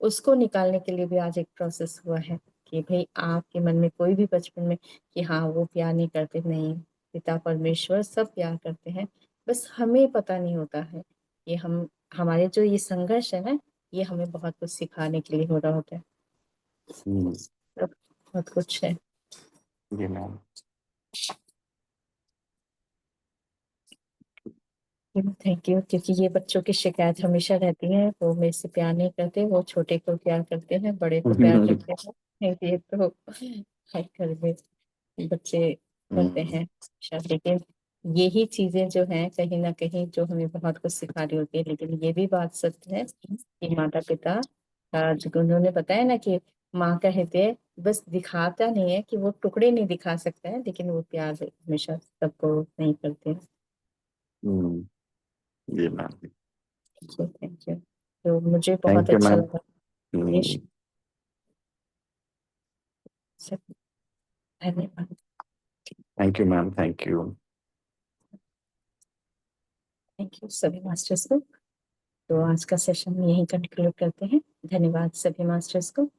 उसको निकालने के लिए भी आज एक प्रोसेस हुआ है कि भाई आपके मन में कोई भी बचपन में कि हाँ वो प्यार नहीं करते, नहीं, पिता परमेश्वर सब प्यार करते हैं, बस हमें पता नहीं होता है। ये हम, हमारे जो ये संघर्ष है ना, ये हमें बहुत कुछ सिखाने के लिए हो रहा होता है। हम्म। तो बहुत कुछ है। जी मैम। थैंक यू, क्योंकि ये बच्चों की शिकायत हमेशा रहती है, वो मेरे से प्यार नहीं करते, वो छोटे को प्यार करते हैं, बड़े को प्यार करते हैं। ये तो हर घर में बच्चे करते हम्म। हैं शायद, लेकिन यही चीजें जो हैं कहीं ना कहीं जो हमें बहुत कुछ सिखा रही होती है, लेकिन ये भी बात सत्य है कि माता पिता जो उन्होंने बताया ना कि माँ का हृदय बस दिखाता नहीं है, कि वो टुकड़े नहीं दिखा सकता है, लेकिन वो प्यार हमेशा सबको नहीं करते हैं। जी मैम। Thank you. तो मुझे बहुत थैंक यू अच्छा मैम। लगा ये सब। धन्यवाद। Thank you ma'am. Thank you. Thank you सभी मास्टर्स को। तो आज का सेशन यहीं कंक्लूड करते हैं। धन्यवाद सभी मास्टर्स को।